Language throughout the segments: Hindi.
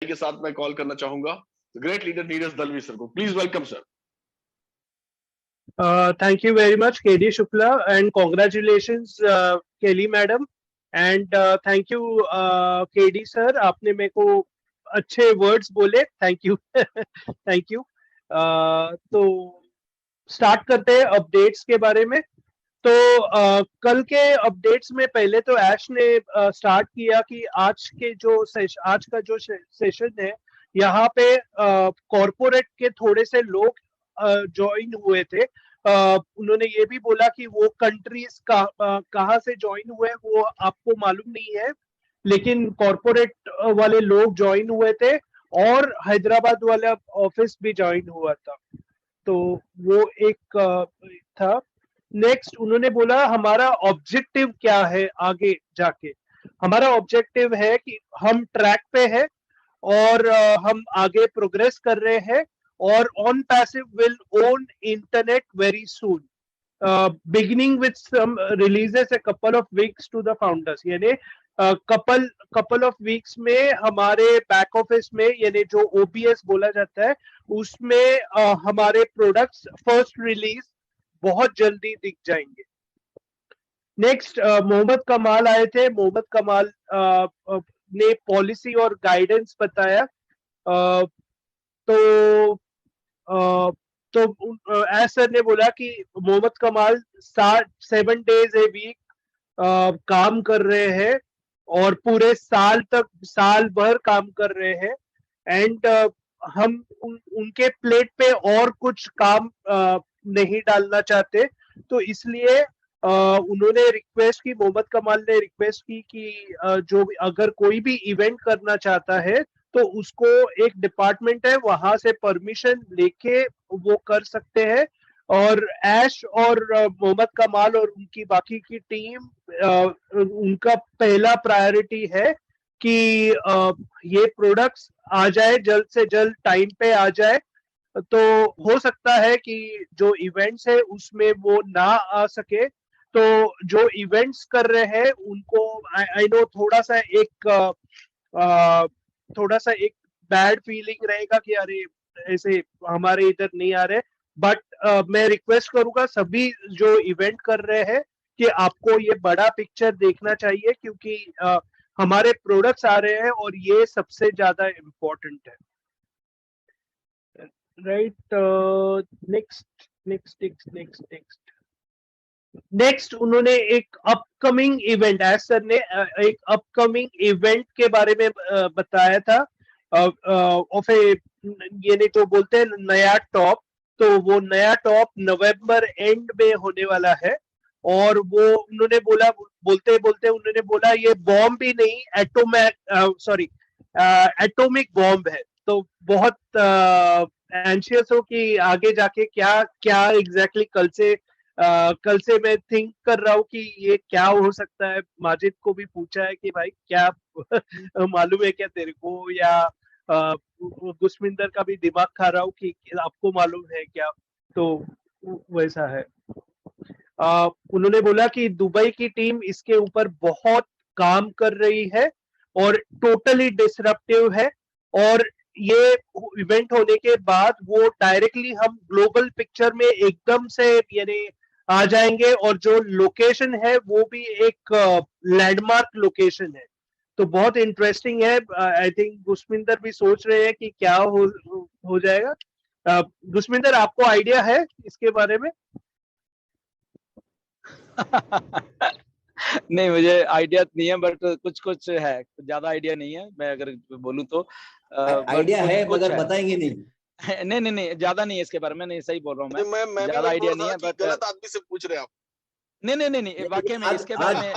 के साथ मैं कॉल करना चाहूंगा great leader Neeraj Dalvi sir को। Please welcome sir. Thank you very much, KD Shukla, and congratulations, Kelly madam, and thank you, KD sir. आपने मेरे को अच्छे words बोले, thank you, thank you. तो start करते हैं updates के बारे में। तो कल के अपडेट्स में पहले तो ऐश ने स्टार्ट किया कि आज का जो सेशन है, यहाँ पे कॉरपोरेट के थोड़े से लोग ज्वाइन हुए थे। उन्होंने ये भी बोला कि वो कंट्रीज कहाँ से ज्वाइन हुए वो आपको मालूम नहीं है, लेकिन कॉरपोरेट वाले लोग ज्वाइन हुए थे और हैदराबाद वाला ऑफिस भी ज्वाइन हुआ था। तो वो एक था। नेक्स्ट उन्होंने बोला हमारा ऑब्जेक्टिव क्या है आगे जाके। हमारा ऑब्जेक्टिव है कि हम ट्रैक पे है और हम आगे प्रोग्रेस कर रहे हैं और OnPassive will own internet very soon, beginning with some releases a couple of weeks to the founders। यानी couple of weeks में हमारे बैक ऑफिस में, यानी जो OPS बोला जाता है, उसमें हमारे प्रोडक्ट्स फर्स्ट रिलीज बहुत जल्दी दिख जाएंगे। नेक्स्ट मोहम्मद कमाल आए थे। मोहम्मद कमाल ने पॉलिसी और गाइडेंस बताया। तो एज सर ने बोला कि मोहम्मद कमाल 7 days a week काम कर रहे हैं और पूरे साल भर काम कर रहे हैं, एंड हम उनके प्लेट पे और कुछ काम नहीं डालना चाहते। तो इसलिए उन्होंने रिक्वेस्ट की, मोहम्मद कमाल ने रिक्वेस्ट की कि जो अगर कोई भी इवेंट करना चाहता है तो उसको एक डिपार्टमेंट है वहां से परमिशन लेके वो कर सकते हैं। और ऐश और मोहम्मद कमाल और उनकी बाकी की टीम, उनका पहला प्रायोरिटी है कि ये प्रोडक्ट्स आ जाए, जल्द से जल्द टाइम पे आ जाए। तो हो सकता है कि जो इवेंट्स है उसमें वो ना आ सके, तो जो इवेंट्स कर रहे हैं उनको आई नो थोड़ा सा एक बैड फीलिंग रहेगा कि अरे ऐसे हमारे इधर नहीं आ रहे, बट मैं रिक्वेस्ट करूंगा सभी जो इवेंट कर रहे हैं कि आपको ये बड़ा पिक्चर देखना चाहिए, क्योंकि हमारे प्रोडक्ट्स आ रहे हैं और ये सबसे ज्यादा इम्पोर्टेंट है। राइट, नेक्स्ट उन्होंने एक अपकमिंग इवेंट, एज सर ने एक अपकमिंग इवेंट के बारे में बताया था। ये नहीं तो बोलते हैं नया टॉप, तो वो नया टॉप नवंबर एंड में होने वाला है। और वो उन्होंने बोलते उन्होंने बोला ये बॉम्ब भी नहीं, एटॉमिक बॉम्ब है। तो बहुत एंशियस हो कि आगे जाके क्या एग्जैक्टली कल से मैं थिंक कर रहा हूँ कि ये क्या हो सकता है। माजिद को भी पूछा है कि भाई क्या मालूम है क्या तेरे को, या गुस्मिंदर का भी दिमाग खा रहा हूँ कि आपको मालूम है क्या। तो वैसा है। उन्होंने बोला कि दुबई की टीम इसके ऊपर बहुत काम कर रही है और टोटली डिसरप्टिव है, और ये इवेंट होने के बाद वो डायरेक्टली हम ग्लोबल पिक्चर में एकदम से यानी आ जाएंगे, और जो लोकेशन है वो भी एक लैंडमार्क लोकेशन है। तो बहुत इंटरेस्टिंग है। आई थिंक गुस्मिंदर भी सोच रहे हैं कि क्या हो जाएगा। गुस्मिंदर, आपको आइडिया है इसके बारे में? नहीं, मुझे आइडिया नहीं है, बट कुछ है, ज्यादा आइडिया नहीं है। मैं अगर बोलूं तो आइडिया है मगर बताएंगे नहीं। नहीं, ज्यादा नहीं है इसके बारे में। नहीं, सही बोल रहा हूँ मैं, ज्यादा आइडिया नहीं है। बट गलत आदमी से पूछ रहे हैं आप। नहीं, वाकई में इसके बारे में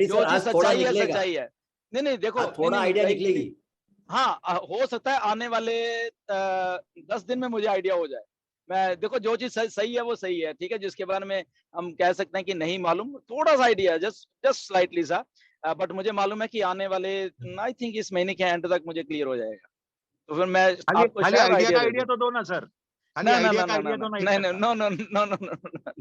जो चीज सच्चाई है। नहीं, देखो थोड़ा आइडिया निकलेगी। हाँ, हो सकता है आने वाले 10 दिन में मुझे आइडिया हो जाए। मैं देखो जो चीज सही है वो सही है, ठीक है। जिसके बारे में हम कह सकते हैं कि नहीं मालूम, थोड़ा सा आइडिया, जस्ट स्लाइटली सा, बट मुझे मालूम है कि आने वाले आई थिंक इस महीने के एंड तक मुझे क्लियर हो जाएगा। तो फिर मैं आपको आइडिया तो दो ना सर। खाली ना ना आइडिया ना का ना आइडिया ना तो नहीं नहीं करता। No no no no no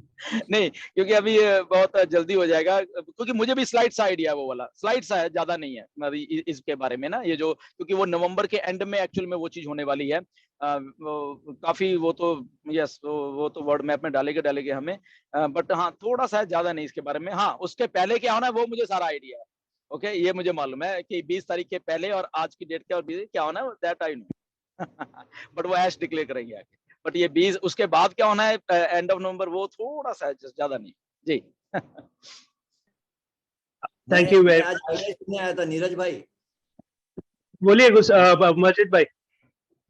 नहीं, क्योंकि अभी ये बहुत जल्दी हो जाएगा, क्योंकि मुझे भी स्लाइड सा आइडिया है, वो वाला स्लाइड सा है, ज्यादा नहीं है अभी इसके बारे में ना, ये जो, क्योंकि वो नवंबर के एंड में एक्चुअल में वो चीज होने वाली है। काफी वो तो यस वो तो वर्ड मैप में डालेंगे हमें, बट हाँ थोड़ा सा है, ज्यादा नहीं इसके बारे में। हाँ उसके पहले क्या होना है वो मुझे सारा आइडिया है। ओके ये मुझे मालूम है कि 20 तारीख के पहले और आज की डेट के और क्या होना है, दैट आई नो बट वो ऐश डिक्लेयर करेंगे आगे। बट ये 20 उसके बाद क्या होना है एंड ऑफ नवंबर, वो थोड़ा सा है, ज्यादा नहीं जी। थैंक यू मैं वेरी आज आइडिया सुनने आया था नीरज भाई। बोलिए मजिद भाई।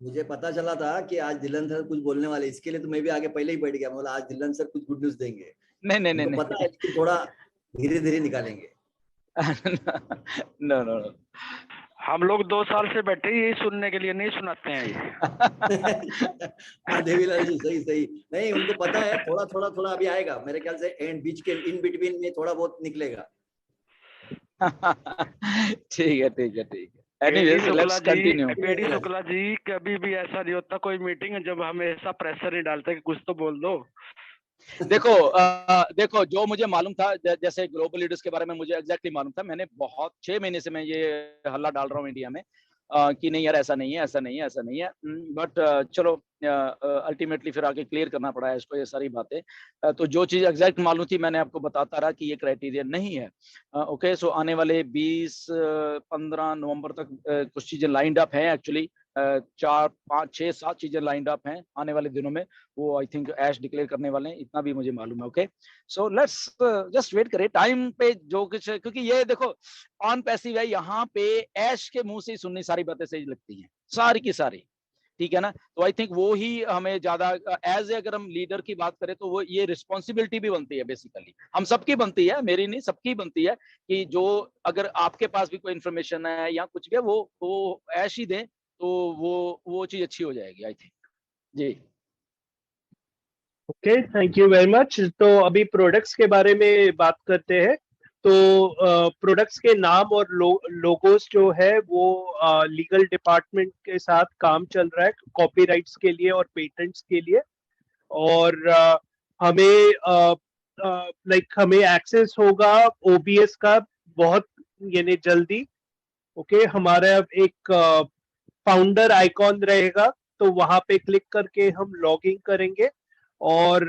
मुझे पता चला था कि आज दिलन सर कुछ बोलने वाले, इसके लिए तो मैं भी आगे पहले ही बैठ गया, बोला आज दिलन सर कुछ गुड न्यूज देंगे। नहीं नहीं नहीं उनको पता है, नहीं लेकिन थोड़ा धीरे धीरे निकालेंगे। नो नो नो हम लोग 2 साल से बैठे ही यही सुनने के लिए, नहीं सुनाते हैं ये। हाँ देवीलाल जी सही सही, नहीं उनको पता है, थोड़ा थोड़ा थोड़ा अभी आएगा मेरे ख्याल से, एंड बीच के इन बिटवीन में थोड़ा बहुत निकलेगा। ठीक है ठीक है ठीक है। KD anyways Shukla let's ji, continue. KD Shukla ji, कभी भी ऐसा नहीं होता कोई मीटिंग जब हमें ऐसा प्रेशर नहीं डालते कि कुछ तो बोल दो। देखो जो मुझे मालूम था, जैसे ग्लोबल लीडर्स के बारे में मुझे एग्जैक्टली मालूम था, मैंने बहुत 6 महीने से मैं ये हल्ला डाल रहा हूँ इंडिया में कि नहीं यार ऐसा नहीं है, ऐसा नहीं है, ऐसा नहीं है, बट चलो अल्टीमेटली फिर आगे क्लियर करना पड़ा है इसको, ये सारी बातें। तो जो चीज एग्जैक्ट मालूम थी मैंने आपको बताता रहा कि ये क्राइटेरिया नहीं है। ओके सो आने वाले 20-15 नवंबर तक कुछ चीजें लाइंड अप हैं एक्चुअली, 4 5 6 7 चीजें लाइंड अप हैं आने वाले दिनों में, वो आई थिंक ऐश डिक्लेयर करने वाले हैं, इतना भी मुझे मालूम है। Okay so let's just wait करें टाइम पे जो कुछ, क्योंकि ये देखो ऑन पैसिव है, यहाँ पे ऐश के मुंह से ही सुननी सारी बातें सही लगती हैं, सारी की सारी, ठीक है ना। तो आई थिंक वो ही हमें ज्यादा एज ए, अगर हम लीडर की बात करें तो वो ये रिस्पॉन्सिबिलिटी भी बनती है, बेसिकली हम सबकी बनती है, मेरी नहीं सबकी बनती है, कि जो अगर आपके पास भी कोई इन्फॉर्मेशन है या कुछ भी है वो ऐश ही दें, तो वो चीज अच्छी हो जाएगी I think ji. Okay thank you very much. तो अभी प्रोडक्ट्स के बारे में बात करते हैं। तो प्रोडक्ट्स के नाम और लोगोस जो है वो लीगल डिपार्टमेंट के साथ काम चल रहा है कॉपीराइट्स के लिए और पेटेंट्स के लिए, और हमें हमें एक्सेस होगा ओबीएस का बहुत यानी जल्दी। ओके हमारा एक फाउंडर आइकॉन रहेगा, तो वहां पे क्लिक करके हम लॉगिन करेंगे, और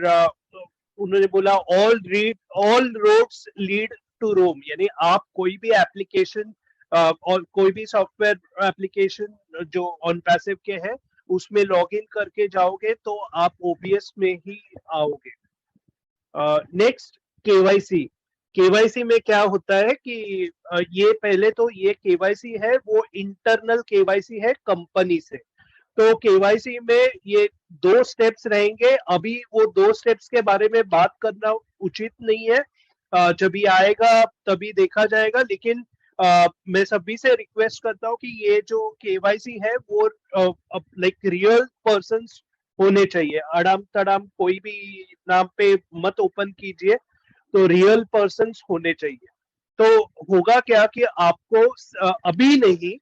उन्होंने बोला ऑल रोड्स लीड टू रोम, यानी आप कोई भी एप्लीकेशन और कोई भी सॉफ्टवेयर एप्लीकेशन जो ऑन पैसिव के हैं उसमें लॉगिन करके जाओगे तो आप ओबीएस में ही आओगे। Next KYC. केवाईसी में क्या होता है कि ये पहले तो ये केवाईसी है वो इंटरनल केवाईसी है कंपनी से। तो केवाईसी में ये 2 स्टेप्स रहेंगे। अभी वो 2 स्टेप्स के बारे में बात करना उचित नहीं है, जब ये आएगा तभी देखा जाएगा। लेकिन मैं सभी से रिक्वेस्ट करता हूँ कि ये जो केवाईसी है वो लाइक रियल पर्सन्स होने चाहिए, अड़ाम तड़ाम कोई भी नाम पे मत ओपन कीजिए, तो रियल पर्सन्स होने चाहिए। तो होगा क्या कि आपको अभी नहीं,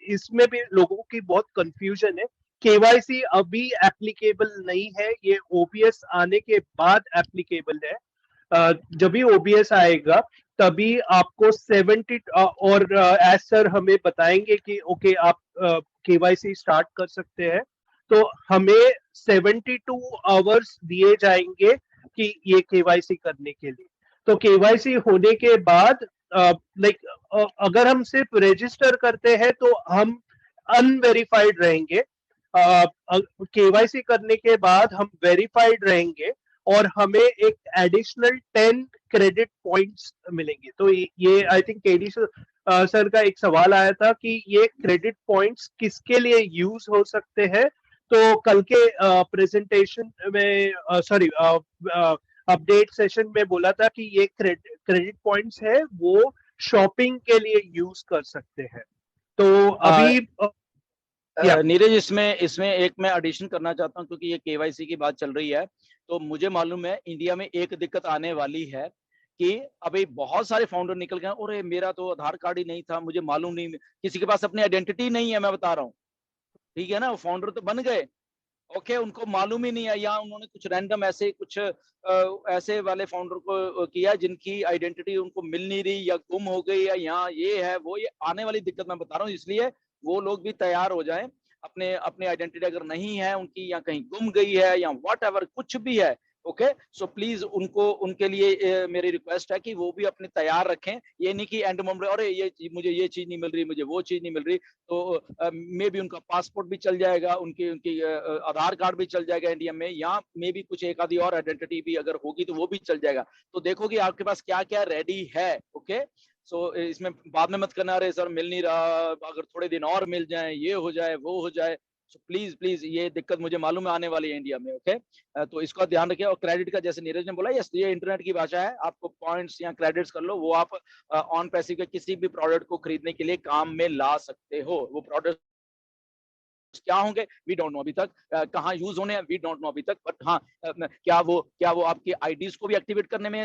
इसमें भी लोगों की बहुत कंफ्यूजन है, केवाईसी अभी एप्लीकेबल नहीं है, ये ओबीएस आने के बाद एप्लीकेबल है। जब भी ओबीएस आएगा तभी आपको 70 और एज सर हमें बताएंगे कि ओके आप केवाईसी स्टार्ट कर सकते हैं, तो हमें 72 आवर्स दिए जाएंगे कि ये केवाईसी करने के लिए। तो केवाईसी होने के बाद अगर हम सिर्फ रजिस्टर करते हैं तो हम अनवेरिफाइड रहेंगे, केवाईसी करने के बाद हम वेरीफाइड रहेंगे और हमें एक एडिशनल 10 क्रेडिट पॉइंट्स मिलेंगे। तो ये आई थिंक केडी सर का एक सवाल आया था कि ये क्रेडिट पॉइंट्स किसके लिए यूज हो सकते हैं। तो कल के प्रेजेंटेशन में अपडेट सेशन में बोला था कि ये क्रेडिट पॉइंट्स है वो शॉपिंग के लिए यूज कर सकते हैं। तो अभी नीरज इसमें एक मैं एडिशन करना चाहता हूं, क्योंकि ये केवाईसी की बात चल रही है, तो मुझे मालूम है इंडिया में एक दिक्कत आने वाली है कि अभी बहुत सारे फाउंडर निकल गए, और मेरा तो आधार कार्ड ही नहीं था, मुझे मालूम नहीं, किसी के पास अपनी आइडेंटिटी नहीं है, मैं बता रहा हूँ, ठीक है ना, वो फाउंडर तो बन गए ओके उनको मालूम ही नहीं है, या उन्होंने कुछ रैंडम ऐसे कुछ ऐसे वाले फाउंडर को किया जिनकी आइडेंटिटी उनको मिल नहीं रही, या गुम हो गई, या यहाँ ये है वो, ये आने वाली दिक्कत मैं बता रहा हूँ। इसलिए वो लोग भी तैयार हो जाएं, अपने अपने आइडेंटिटी अगर नहीं है उनकी, या कहीं गुम गई है, या व्हाट एवर कुछ भी है, ओके सो प्लीज उनको, उनके लिए मेरी रिक्वेस्ट है कि वो भी अपने तैयार रखें। ये नहीं कि एंड मोमेंट अरे मुझे ये चीज नहीं मिल रही, मुझे वो चीज नहीं मिल रही, तो मे बी उनका पासपोर्ट भी चल जाएगा, उनकी उनकी आधार कार्ड भी चल जाएगा इंडिया में, या मे बी कुछ एक आधी और आइडेंटिटी भी अगर होगी तो वो भी चल जाएगा। तो देखो कि आपके पास क्या क्या रेडी है। ओके सो इसमें बाद में मत करना अरे सर मिल नहीं रहा, अगर थोड़े दिन और मिल जाए, ये हो जाए वो हो जाए। सो प्लीज प्लीज, ये दिक्कत मुझे मालूम है आने वाली है इंडिया में। ओके तो इसका ध्यान रखिए। और क्रेडिट का जैसे नीरज ने बोला, यस ये इंटरनेट की भाषा है, आपको पॉइंट्स या क्रेडिट्स कर लो, वो आप ऑन पैसिव के किसी भी प्रोडक्ट को खरीदने के लिए काम में ला सकते हो। वो प्रोडक्ट क्या होंगे वी डोंट नो अभी तक, कहाँ यूज होने हैं वी डोंट नो अभी तक, बट हाँ क्या वो आपकी आईडीज को भी एक्टिवेट करने में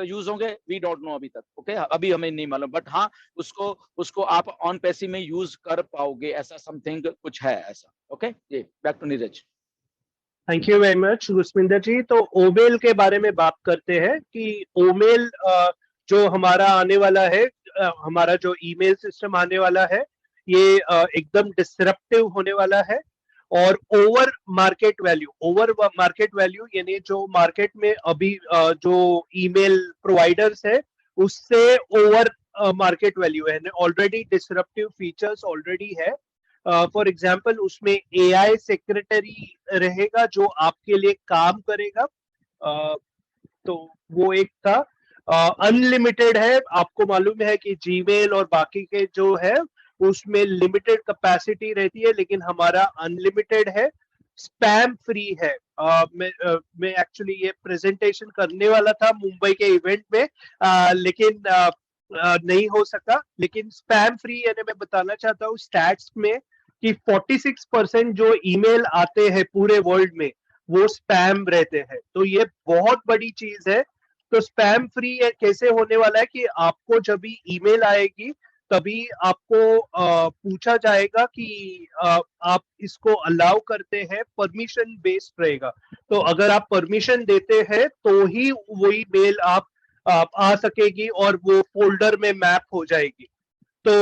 यूज होंगे वी डोंट नो अभी तक। ओके अभी हमें नहीं मालूम, बट हाँ उसको आप ऑन पैसिव में यूज कर पाओगे, ऐसा समथिंग कुछ है ऐसा। Okay ji back to Neeraj. Thank you very much Gursminder ji. तो ओमेल के बारे में बात करते हैं कि ओमेल जो हमारा आने वाला है, हमारा जो ईमेल सिस्टम आने वाला है, ये एकदम डिसरप्टिव होने वाला है। और ओवर मार्केट वैल्यू यानी जो मार्केट में अभी जो ईमेल प्रोवाइडर्स है उससे ओवर मार्केट वैल्यू है, ऑलरेडी डिसरप्टिव फीचर्स ऑलरेडी है। फॉर एग्जाम्पल उसमें एआई सेक्रेटरी रहेगा जो आपके लिए काम करेगा। तो वो एक था। अनलिमिटेड है, आपको मालूम है कि जीमेल और बाकी के जो है उसमें लिमिटेड कैपेसिटी रहती है, लेकिन हमारा अनलिमिटेड है। स्पैम फ्री है। मैं एक्चुअली ये प्रेजेंटेशन करने वाला था मुंबई के इवेंट में, लेकिन नहीं हो सका। लेकिन स्पैम फ्री यानी मैं बताना चाहता हूँ स्टैट्स में कि 46% जो ईमेल आते हैं पूरे वर्ल्ड में वो स्पैम रहते हैं। तो ये बहुत बड़ी चीज है। तो स्पैम फ्री कैसे होने वाला है कि आपको जब भी ईमेल आएगी तभी आपको पूछा जाएगा कि आप इसको अलाउ करते हैं, परमिशन बेस्ड रहेगा। तो अगर आप परमिशन देते हैं तो ही वही मेल आप आ सकेगी और वो फोल्डर में मैप हो जाएगी। तो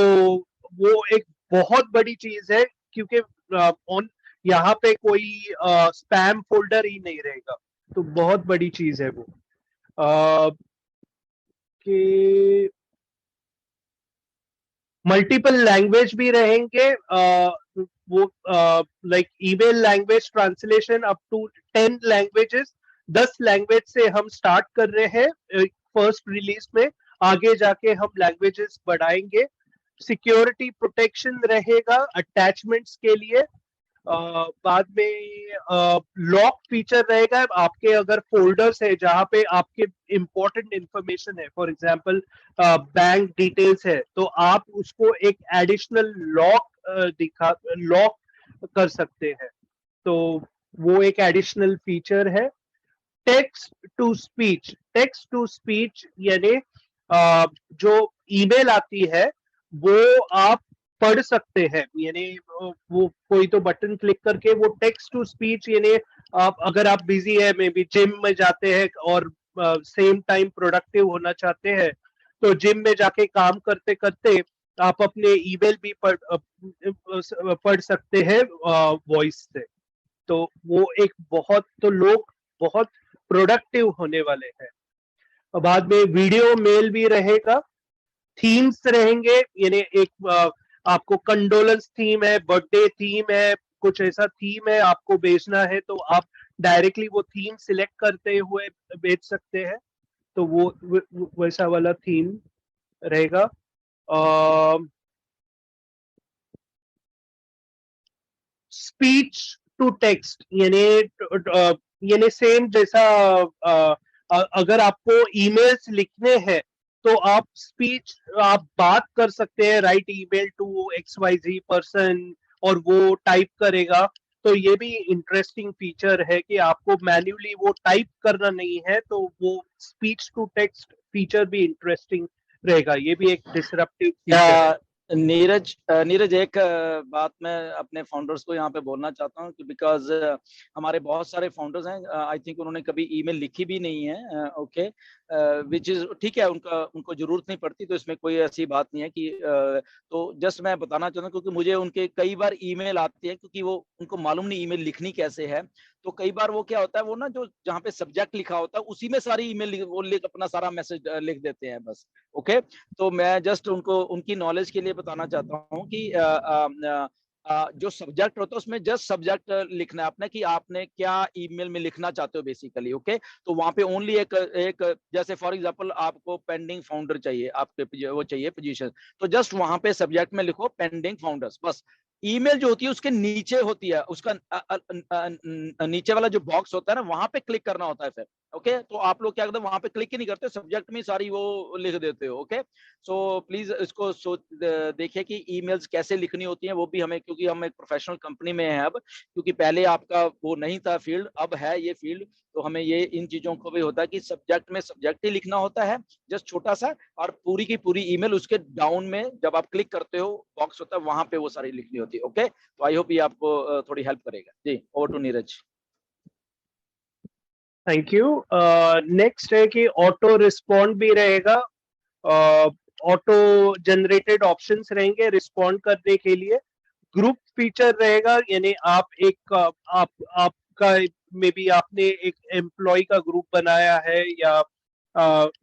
वो एक बहुत बड़ी चीज है क्योंकि ऑन यहाँ पे कोई स्पैम फोल्डर ही नहीं रहेगा। तो बहुत बड़ी चीज है वो। कि मल्टीपल लैंग्वेज भी रहेंगे। वो like email language translation up to 10 languages, 10 language से हम स्टार्ट कर रहे हैं फर्स्ट रिलीज में। आगे जाके हम लैंग्वेजेस बढ़ाएंगे। सिक्योरिटी प्रोटेक्शन रहेगा अटैचमेंट्स के लिए। बाद में लॉक फीचर रहेगा। आपके अगर फोल्डर्स है जहां पे आपके इंपॉर्टेंट इंफॉर्मेशन है, फॉर एग्जांपल बैंक डिटेल्स है, तो आप उसको एक एडिशनल लॉक कर सकते हैं। तो वो एक एडिशनल फीचर है। टेक्स्ट टू स्पीच यानी जो ईमेल आती है वो आप पढ़ सकते हैं। यानी वो कोई तो बटन क्लिक करके वो टेक्स्ट टू स्पीच यानी आप अगर आप बिजी है, मे बी जिम में जाते हैं और सेम टाइम प्रोडक्टिव होना चाहते हैं, तो जिम में जाके काम करते करते आप अपने ईमेल भी पढ़ सकते हैं वॉइस से। तो वो एक बहुत, तो लोग बहुत प्रोडक्टिव होने वाले हैं। बाद में वीडियो मेल भी रहेगा। थीम्स रहेंगे, यानी एक आपको कंडोलेंस थीम है, बर्थडे थीम है, कुछ ऐसा थीम है आपको भेजना है तो आप डायरेक्टली वो थीम सिलेक्ट करते हुए भेज सकते हैं। तो वो वैसा वाला थीम रहेगा। स्पीच टू टेक्स्ट यानी सेम जैसा अगर आपको ईमेल्स लिखने हैं तो आप बात कर सकते हैं, write email to XYZ person, और वो टाइप करेगा। तो ये भी इंटरेस्टिंग फीचर है कि आपको मैन्युअली वो टाइप करना नहीं है, तो वो स्पीच टू टेक्स्ट फीचर भी इंटरेस्टिंग रहेगा। ये भी एक डिसरप्टिव फीचर है। नीरज एक बात मैं अपने फाउंडर्स को यहाँ पे बोलना चाहता हूँ कि बिकॉज हमारे बहुत सारे फाउंडर्स हैं, आई थिंक उन्होंने कभी ईमेल लिखी भी नहीं है, ओके, विच इज ठीक है, उनको जरूरत नहीं पड़ती, तो इसमें कोई ऐसी बात नहीं है कि तो जस्ट मैं बताना चाहता हूँ क्योंकि मुझे उनके कई बार ईमेल आती है, क्योंकि वो उनको मालूम नहीं ईमेल लिखनी कैसे है। तो कई बार वो क्या होता है, वो ना जो जहाँ पे सब्जेक्ट लिखा होता है उसी में सारी ईमेल वो लिख अपना सारा मैसेज लिख देते हैं बस, ओके। तो मैं जस्ट उनको उनकी नॉलेज के लिए बताना चाहता हूँ कि जो सब्जेक्ट होता है उसमें जस्ट सब्जेक्ट लिखना है आपने कि आपने क्या ईमेल में लिखना चाहते हो बेसिकली, ओके। तो वहां पे ओनली एक जैसे फॉर एग्जांपल आपको पेंडिंग फाउंडर चाहिए, आपके वो चाहिए पोजीशन, तो जस्ट वहां पे सब्जेक्ट में लिखो पेंडिंग फाउंडर्स बस। ईमेल जो होती है उसके नीचे होती है, उसका नीचे वाला जो बॉक्स होता है ना, वहां पे क्लिक करना होता है फिर, ओके। तो आप लोग क्या करते हैं, वहां पे क्लिक ही नहीं करते, सब्जेक्ट में सारी वो लिख देते हो, ओके। सो प्लीज इसको देखिए कि ईमेल्स कैसे लिखनी होती हैं, वो भी हमें, क्योंकि हम एक प्रोफेशनल कंपनी में हैं अब, क्योंकि पहले आपका वो नहीं था फील्ड, अब है ये फील्ड, तो हमें ये इन चीजों को भी होता है कि सब्जेक्ट में सब्जेक्ट ही लिखना होता है जस्ट छोटा सा, और पूरी की पूरी ईमेल उसके डाउन में जब आप क्लिक करते हो बॉक्स होता है वहां पे वो सारी लिखनी होती है, ओके। तो आई होप ये आपको थोड़ी हेल्प करेगा ji. Over to Neeraj. Thank you. Next है कि ऑटो रिस्पॉन्ड भी रहेगा, ऑटो जनरेटेड ऑप्शंस रहेंगे रिस्पॉन्ड करने के लिए, ग्रुप फीचर रहेगा, यानी आप एक आपका मे बी आपने एक एम्प्लॉय का ग्रुप बनाया है या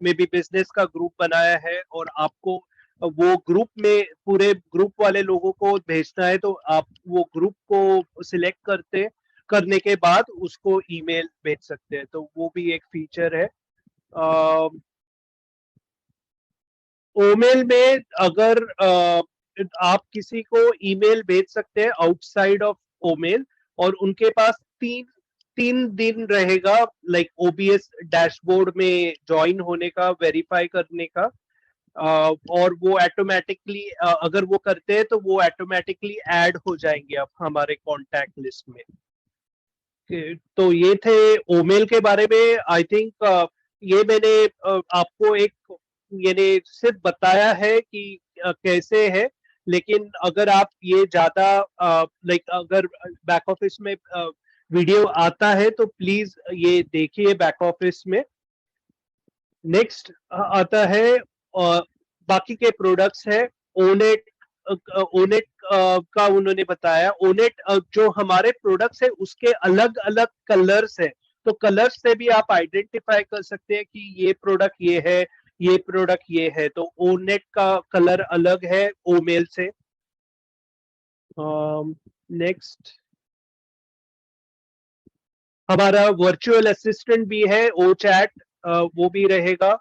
मे बी बिजनेस का ग्रुप बनाया है और आपको वो ग्रुप में पूरे ग्रुप वाले लोगों को भेजना है, तो आप वो ग्रुप को सिलेक्ट करने के बाद उसको ईमेल भेज सकते हैं, तो वो भी एक फीचर है। ओमेल में अगर आप किसी को ईमेल भेज सकते हैं आउटसाइड ऑफ ओमेल, और उनके पास तीन दिन रहेगा लाइक ओबीएस डैशबोर्ड में ज्वाइन होने का, वेरीफाई करने का, और वो ऑटोमेटिकली अगर वो करते हैं तो वो ऑटोमेटिकली ऐड हो जाएंगे अब हमारे कॉन्टैक्ट लिस्ट में। तो ये थे ओमेल के बारे में। आई थिंक ये मैंने आपको एक यानी सिर्फ बताया है कि कैसे है, लेकिन अगर आप ये ज्यादा लाइक अगर बैक ऑफिस में वीडियो आता है तो प्लीज ये देखिए बैक ऑफिस में। नेक्स्ट आता है बाकी के प्रोडक्ट्स है। ओनेट ओनेट का उन्होंने बताया, ओनेट जो हमारे प्रोडक्ट्स है उसके अलग अलग कलर्स है, तो कलर्स से भी आप आइडेंटिफाई कर सकते हैं कि ये प्रोडक्ट ये है, ये प्रोडक्ट ये है, तो ओनेट का कलर अलग है ओमेल से। नेक्स्ट हमारा वर्चुअल असिस्टेंट भी है, ओ चैट, वो भी रहेगा।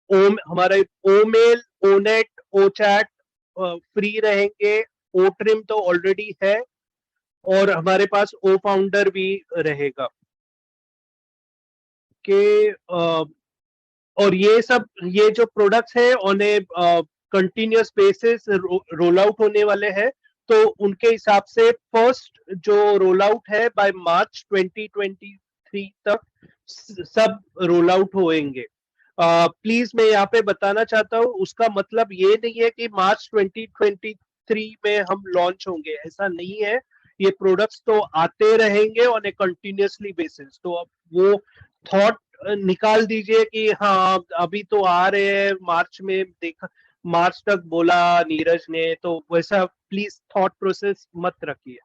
हमारे ओमेल, ओनेट, ओ चैट फ्री रहेंगे, ओ ट्रिम तो ऑलरेडी है, और हमारे पास ओ फाउंडर भी रहेगा के और ये जो प्रोडक्ट्स है on A continuous basis roll out होने वाले हैं, तो उनके हिसाब से फर्स्ट जो रोल आउट है बाय मार्च 2023 तक सब रोल आउट होंगे। प्लीज मैं यहाँ पे बताना चाहता हूँ, उसका मतलब ये नहीं है कि मार्च 2023 में हम लॉन्च होंगे, ऐसा नहीं है। ये प्रोडक्ट्स तो आते रहेंगे ऑन ए कंटिन्यूसली बेसिस, तो अब वो थॉट निकाल दीजिए कि हाँ अभी तो आ रहे हैं मार्च में, देखा मार्च तक बोला नीरज ने, तो वैसा प्लीज थॉट प्रोसेस मत रखिए।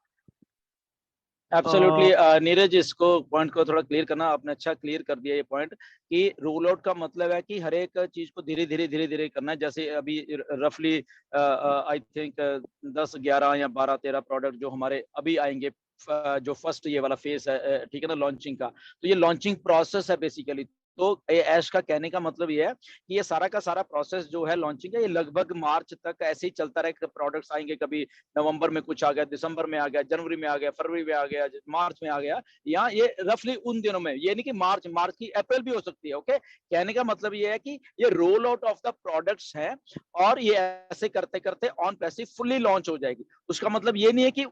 एब्सोल्युटली नीरज, इसको पॉइंट को थोड़ा क्लियर करना, आपने अच्छा क्लियर कर दिया ये पॉइंट कि रोल आउट का मतलब है कि हर एक चीज को धीरे धीरे करना है। जैसे अभी रफली आई थिंक 10, 11 या 12, 13 प्रोडक्ट जो हमारे अभी आएंगे, जो फर्स्ट ये वाला फेज है, ठीक है ना, लॉन्चिंग का, तो ये लॉन्चिंग प्रोसेस है बेसिकली। तो ऐश का कहने का मतलब ये है कि ये सारा का सारा प्रोसेस जो है लॉन्चिंग का, ये लगभग मार्च तक ऐसे ही चलता रहेगा। प्रोडक्ट्स आएंगे, कभी नवंबर में कुछ आ गया, दिसंबर में आ गया, जनवरी में आ गया, फरवरी में आ गया, मार्च में आ गया, या ये रफली उन दिनों में, ये नहीं कि मार्च की अप्रैल भी हो सकती है, ओके। कहने का मतलब ये है कि ये roll out of the products है, और ये ऐसे करते करते ऑन पैसिव फुल्ली लॉन्च हो जाएगी। उसका मतलब ये नहीं है कि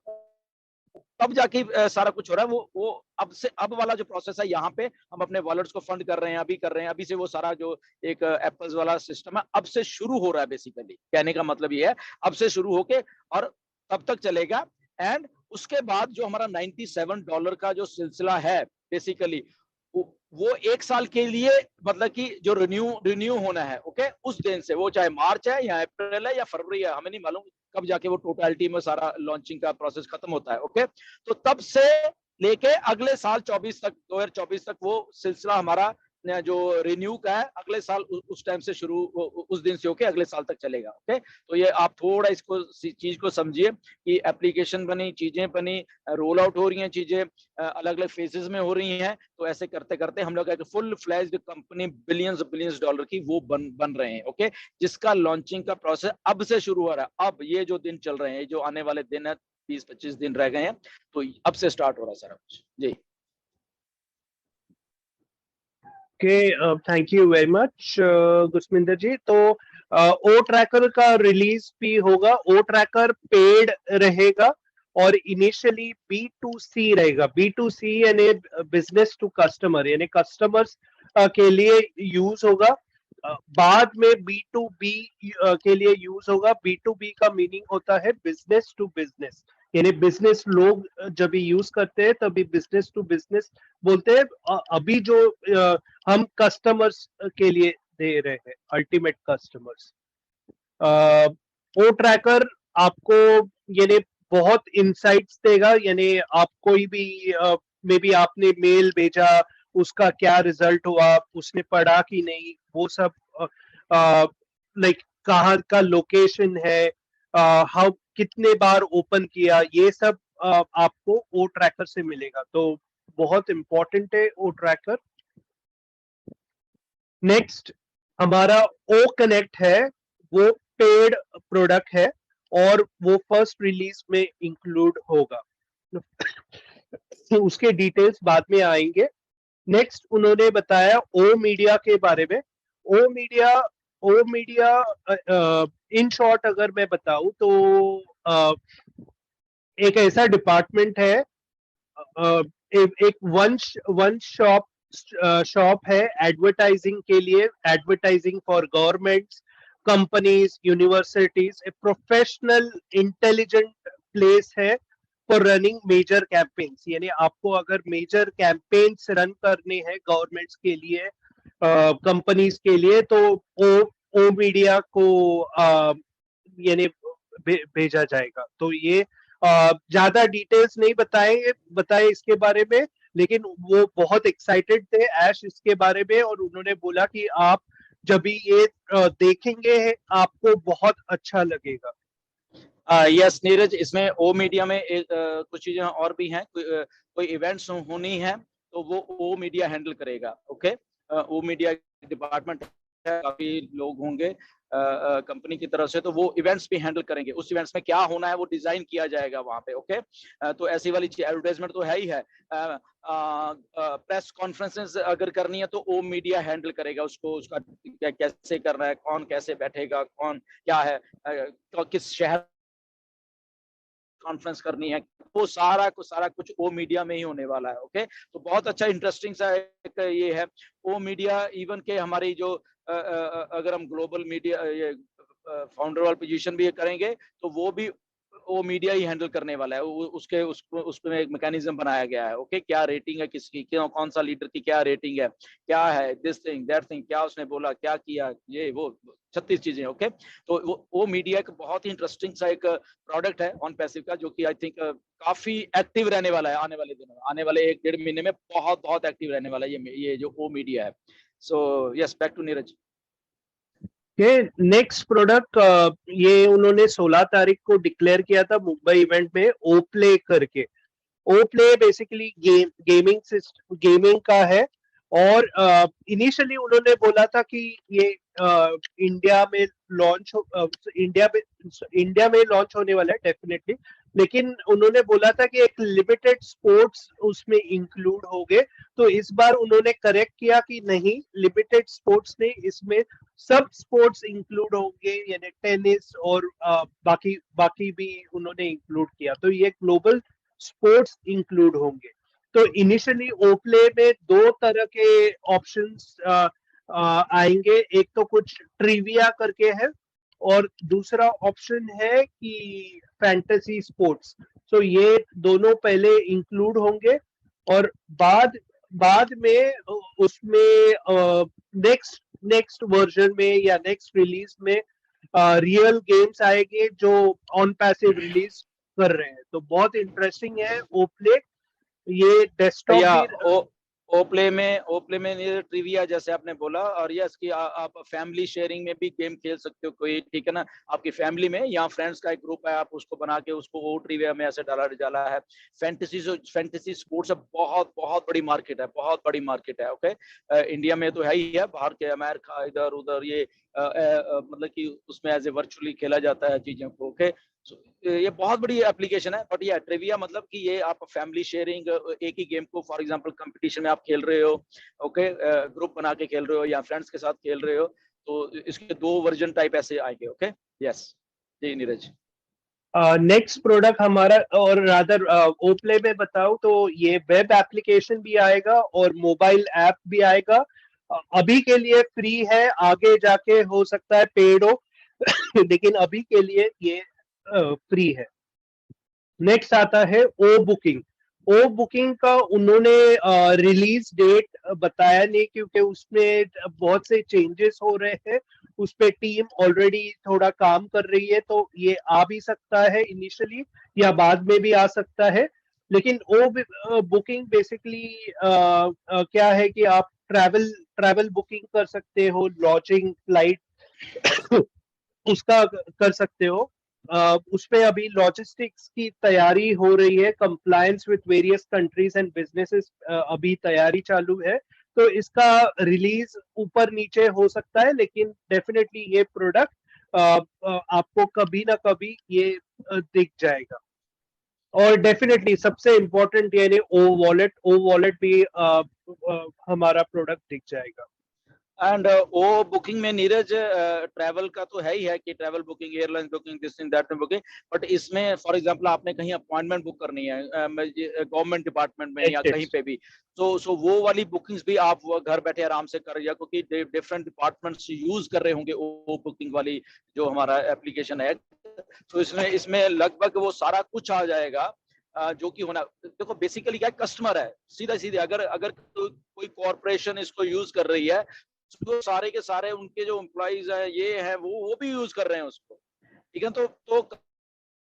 तब जाके सारा कुछ हो रहा है। वो अब वाला जो प्रोसेस है, यहाँ पे हम अपने वॉलेट्स को फंड कर रहे हैं, अभी से वो सारा जो एक एप्पल्स वाला सिस्टम है अब से शुरू हो रहा है। बेसिकली कहने का मतलब ये है, अब से शुरू होके और तब तक चलेगा। एंड उसके बाद जो हमारा $97 का जो सिलसिला है बेसिकली, वो 1 साल के लिए, मतलब कि जो रिन्यू होना है, ओके, उस दिन से, वो चाहे मार्च है या अप्रैल है या फरवरी है, हमें नहीं मालूम कब जाके वो टोटलिटी में सारा लॉन्चिंग का प्रोसेस खत्म होता है, ओके। तो तब से लेके अगले साल 2024 तक वो सिलसिला हमारा जो रिन्यू का है, अगले साल उस टाइम से शुरू, उस दिन से होके अगले साल तक चलेगा, ओके। तो ये आप थोड़ा इसको चीज को समझिए कि एप्लीकेशन बनी, चीजें बनी, रोल आउट हो रही हैं, चीजें अलग अलग फेजेस में हो रही हैं। तो ऐसे करते करते हम लोग एक full flashed company billions dollar की वो बन रहे हैं, ओके, जिसका लॉन्चिंग का प्रोसेस अब से शुरू हो रहा है। अब ये जो दिन चल रहे हैं, जो आने वाले दिन है, 20-25 दिन रह गए हैं, तो अब से स्टार्ट हो रहा है सारा कुछ जी। Thank you very much Gursminder ji. तो ओ ट्रैकर का रिलीज भी होगा। ओ ट्रैकर पेड रहेगा और इनिशियली B2C रहेगा। B2C यानी बिजनेस टू कस्टमर, यानी कस्टमर्स के लिए यूज होगा। बाद में B2B के लिए यूज होगा। B2B का मीनिंग होता है बिजनेस टू बिजनेस, यानी बिजनेस लोग जब यूज करते हैं तभी बिजनेस टू बिजनेस बोलते हैं। अभी जो हम कस्टमर्स के लिए दे रहे हैं, अल्टीमेट कस्टमर्स। ओ ट्रैकर आपको यानी बहुत इंसाइट्स देगा, यानी आप कोई भी मे बी आपने मेल भेजा, उसका क्या रिजल्ट हुआ, उसने पढ़ा कि नहीं, वो सब, लाइक कहाँ का लोकेशन है, हाउ कितने बार ओपन किया, ये सब आपको ओ ट्रैकर से मिलेगा। तो बहुत इंपॉर्टेंट है ओ ट्रैकर। नेक्स्ट हमारा ओ कनेक्ट है, वो पेड प्रोडक्ट है और वो फर्स्ट रिलीज में इंक्लूड होगा। तो उसके डिटेल्स बाद में आएंगे। नेक्स्ट उन्होंने बताया ओ मीडिया के बारे में। ओ मीडिया इन शॉर्ट अगर मैं बताऊं तो एक ऐसा डिपार्टमेंट है, एक वन शॉप है एडवर्टाइजिंग के लिए, advertising for governments, companies, universities. A professional intelligent place है फॉर रनिंग मेजर कैंपेन्स, यानी आपको अगर मेजर कैंपेन्स रन करने हैं गवर्नमेंट्स के लिए, कंपनीज के लिए, तो ओ मीडिया को यानी भेजा जाएगा। तो ये ज्यादा डिटेल्स नहीं बताए इसके बारे में, लेकिन वो बहुत एक्साइटेड थे ऐश इसके बारे में, और उन्होंने बोला कि आप जब भी ये देखेंगे आपको बहुत अच्छा लगेगा। यस नीरज, इसमें ओ मीडिया में कुछ चीजें और भी हैं। कोई इवेंट्स होनी है तो वो ओ मीडिया हैंडल करेगा, ओके। ओ मीडिया डिपार्टमेंट है, काफी लोग होंगे कंपनी की तरफ से, तो वो इवेंट्स भी हैंडल करेंगे। उस इवेंट्स में क्या होना है वो डिजाइन किया जाएगा वहां पे, ओके। तो ऐसी वाली एडवर्टाइजमेंट तो है ही है। प्रेस कॉन्फ्रेंसेस अगर करनी है तो ओ मीडिया हैंडल करेगा उसको, उसका कैसे करना है, कौन कैसे बैठेगा, कौन क्या है, किस शहर कॉन्फ्रेंस करनी है, वो सारा कुछ ओ मीडिया में ही होने वाला है, ओके। तो बहुत अच्छा इंटरेस्टिंग सा एक ये है ओ मीडिया। इवन के हमारी जो अगर हम ग्लोबल मीडिया ये फाउंडर वाला पोजीशन भी करेंगे तो वो भी वो मीडिया ही हैंडल करने वाला है। उसमें एक मैकेनिज्म बनाया गया है, ओके। क्या रेटिंग है किसकी, कौन सा लीडर की क्या रेटिंग है, क्या है दिस थिंग दैट थिंग, क्या उसने बोला, क्या किया, ये वो 36 चीजें, ओके। तो वो मीडिया एक बहुत ही इंटरेस्टिंग सा एक प्रोडक्ट है ऑन पैसिव का, जो कि आई थिंक काफी एक्टिव रहने वाला है आने वाले दिनों में, आने वाले 1-1.5 महीने में बहुत एक्टिव रहने वाला है ये जो ओ मीडिया है। So yes, back to Neeraj. Next product ये उन्होंने 16 तारीख को डिक्लेयर किया था मुंबई इवेंट में, ओ प्ले करके। ओ प्ले बेसिकली गेमिंग का है, और इनिशियली उन्होंने बोला था कि ये इंडिया में लॉन्च होने वाला है डेफिनेटली, लेकिन उन्होंने बोला था कि एक लिमिटेड स्पोर्ट्स उसमें इंक्लूड हो गए। तो इस बार उन्होंने करेक्ट किया कि नहीं, लिमिटेड स्पोर्ट्स नहीं, इसमें सब स्पोर्ट्स इंक्लूड होंगे, यानी टेनिस और बाकी भी उन्होंने इंक्लूड किया। तो ये ग्लोबल स्पोर्ट्स इंक्लूड होंगे। तो इनिशियली ओप्ले में 2 तरह के ऑप्शंस आएंगे, एक तो कुछ ट्रिविया करके है और दूसरा ऑप्शन है कि फैंटेसी स्पोर्ट्स। तो ये दोनों पहले इंक्लूड होंगे और बाद में उसमें नेक्स्ट वर्जन में या नेक्स्ट रिलीज में रियल गेम्स आएंगे जो ऑन पैसिव रिलीज कर रहे हैं। तो बहुत इंटरेस्टिंग है ओप्ले। ये डेस्कटॉप या भी ओप्ले में ये ट्रिविया जैसे आपने बोला, और यस कि आप फैमिली शेयरिंग में भी गेम खेल सकते हो कोई, ठीक है ना, आपकी फैमिली में या फ्रेंड्स का एक ग्रुप है, आप उसको बना के उसको वो ट्रिविया में ऐसे डाला है। फैंटेसी स्पोर्ट्स बहुत बहुत बड़ी मार्केट है, बहुत बड़ी मार्केट है। ओके, इंडिया में तो है ही है, बाहर के अमेरिका इधर उधर ये मतलब कि उसमें एज ए वर्चुअली खेला जाता है चीजों को। ओके, ये बहुत बड़ी एप्लीकेशन है। बट ये ट्रिविया मतलब कि ये आप फैमिली शेयरिंग एक ही गेम को फॉर एग्जांपल कंपटीशन में आप खेल रहे हो, ओके, ग्रुप बना के खेल रहे हो या फ्रेंड्स के साथ खेल रहे हो, तो इसके 2 वर्जन टाइप ऐसे आएंगे। ओके, यस जी नीरज। नेक्स्ट प्रोडक्ट हमारा, और रादर ओप्ले में बताऊं तो ये वेब एप्लीकेशन भी आएगा और मोबाइल ऐप भी आएगा। अभी के लिए फ्री है, आगे जाके हो सकता है पेड हो लेकिन अभी के लिए ये फ्री है। नेक्स्ट आता है ओ बुकिंग। ओ बुकिंग का उन्होंने रिलीज डेट बताया नहीं क्योंकि उसमें बहुत से चेंजेस हो रहे हैं, उस पे टीम ऑलरेडी थोड़ा काम कर रही है, तो ये आ भी सकता है इनिशियली या बाद में भी आ सकता है। लेकिन ओ बुकिंग बेसिकली क्या है कि आप ट्रैवल बुकिंग कर सकते हो, लॉजिंग, फ्लाइट उसका कर सकते हो। उसमें अभी लॉजिस्टिक्स की तैयारी हो रही है, compliance with various countries and businesses अभी तैयारी चालू है। तो इसका रिलीज ऊपर नीचे हो सकता है, लेकिन डेफिनेटली ये प्रोडक्ट आपको कभी ना कभी ये दिख जाएगा। और डेफिनेटली सबसे इम्पोर्टेंट यानी ओ वॉलेट भी हमारा प्रोडक्ट दिख जाएगा। एंड वो बुकिंग में नीरज ट्रैवल का तो है ही है कि travel booking, airline booking, this thing that booking, but इसमें फॉर एग्जांपल आपने कहीं अपॉइंटमेंट बुक करनी है गवर्नमेंट डिपार्टमेंट में या कहीं पे भी, तो वो वाली बुकिंग्स भी आप घर बैठे आराम से कर, या क्योंकि डिफरेंट डिपार्टमेंट्स यूज कर रहे होंगे वो बुकिंग वाली जो हमारा एप्लीकेशन है, तो इसमें लगभग वो सारा कुछ आ जाएगा जो कि होना। देखो बेसिकली क्या कस्टमर है, सीधा सीधे अगर कोई कॉर्पोरेशन इसको यूज कर रही है तो सारे के सारे उनके जो एम्प्लॉइज है ये है वो भी यूज कर रहे हैं उसको, ठीक है। तो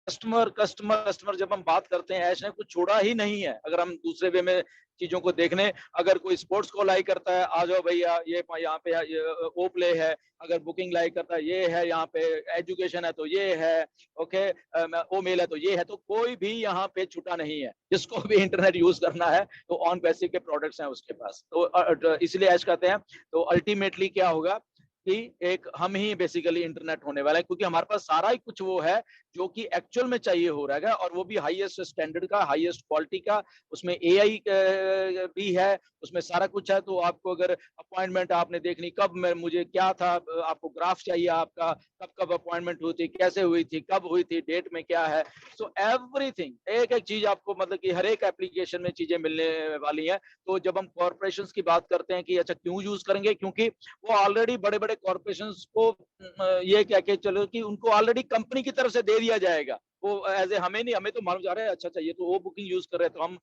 कस्टमर जब हम बात करते हैं, ऐश ने कुछ छोड़ा ही नहीं है। अगर हम दूसरे वे में चीजों को देखने, अगर कोई स्पोर्ट्स को लाइक करता है, आ जाओ भैया ये यहाँ पे ओ प्ले है, अगर बुकिंग लाइक करता है ये है, यहाँ पे एजुकेशन है तो ये है, ओके, ओ मेल है तो ये है, तो कोई भी यहाँ पे छूटा नहीं है। जिसको भी इंटरनेट यूज करना है तो ऑन पैसिव के प्रोडक्ट्स हैं उसके पास। तो इसलिए ऐश कहते हैं, तो अल्टीमेटली क्या होगा कि एक हम ही बेसिकली इंटरनेट होने वाला है, क्योंकि हमारे पास सारा ही कुछ वो है जो कि एक्चुअल में चाहिए हो रहा है, और वो भी हाईएस्ट स्टैंडर्ड का, हाईएस्ट क्वालिटी का। उसमें एआई भी है, उसमें सारा कुछ है। तो आपको अगर अपॉइंटमेंट आपने देखनी, कब मैं मुझे क्या था, आपको ग्राफ चाहिए आपका, कब कब अपॉइंटमेंट हुई थी, कैसे हुई थी, कब हुई थी, डेट में क्या है, सो एवरीथिंग, एक एक चीज आपको मतलब कि हर एक एप्लीकेशन में चीजें मिलने वाली हैं। तो जब हम कॉर्पोरेशंस की बात करते हैं कि अच्छा क्यों यूज करेंगे, क्योंकि वो ऑलरेडी बड़े बड़े कॉर्पोरेशंस को ये कह के चलो कि उनको ऑलरेडी कंपनी की तरफ से दे दिया जाएगा। वो एज ए हमें नहीं, हमें तो मालूम जा रहा है अच्छा चाहिए तो वो बुकिंग यूज कर रहे हैं, तो हम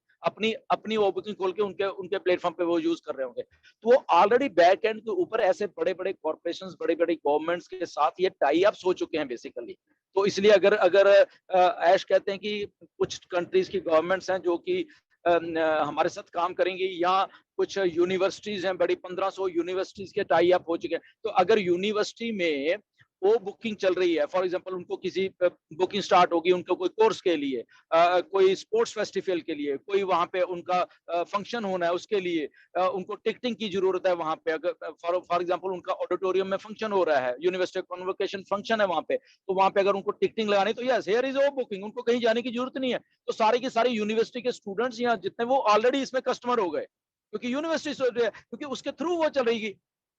अपनी वो बुकिंग खोल के उनके प्लेटफॉर्म पे वो यूज कर रहे होंगे। तो वो ऑलरेडी बैक एंड के ऊपर ऐसे बड़े बड़े कॉर्पोरेशंस, बड़ी बड़ी गवर्नमेंट्स के साथ ये टाई अप्स हो चुके हैं बेसिकली। तो इसलिए अगर ऐश कहते हैं कि कुछ कंट्रीज की गवर्नमेंट्स हैं जो कि हमारे साथ काम करेंगी, या कुछ यूनिवर्सिटीज हैं बड़ी, 1500 यूनिवर्सिटीज के टाई अप हो चुके हैं। तो अगर यूनिवर्सिटी में वो बुकिंग चल रही है, फॉर एग्जांपल उनको किसी बुकिंग स्टार्ट होगी उनको कोई कोर्स के लिए, कोई स्पोर्ट्स फेस्टिवल के लिए, कोई वहां पे उनका फंक्शन होना है उसके लिए, उनको टिकटिंग की जरूरत है वहां पे। अगर फॉर एग्जांपल उनका ऑडिटोरियम में फंक्शन हो रहा है, यूनिवर्सिटी कन्वोकेशन वोकेशन है वहां पे, तो वहां पे अगर उनको टिकटिंग लगानी तो yes here is O booking, उनको कहीं जाने की जरूरत नहीं है। तो सारे के सारे यूनिवर्सिटी के स्टूडेंट्स यहाँ जितने वो ऑलरेडी इसमें कस्टमर हो गए, क्योंकि यूनिवर्सिटी, क्योंकि उसके थ्रू वो चल रही।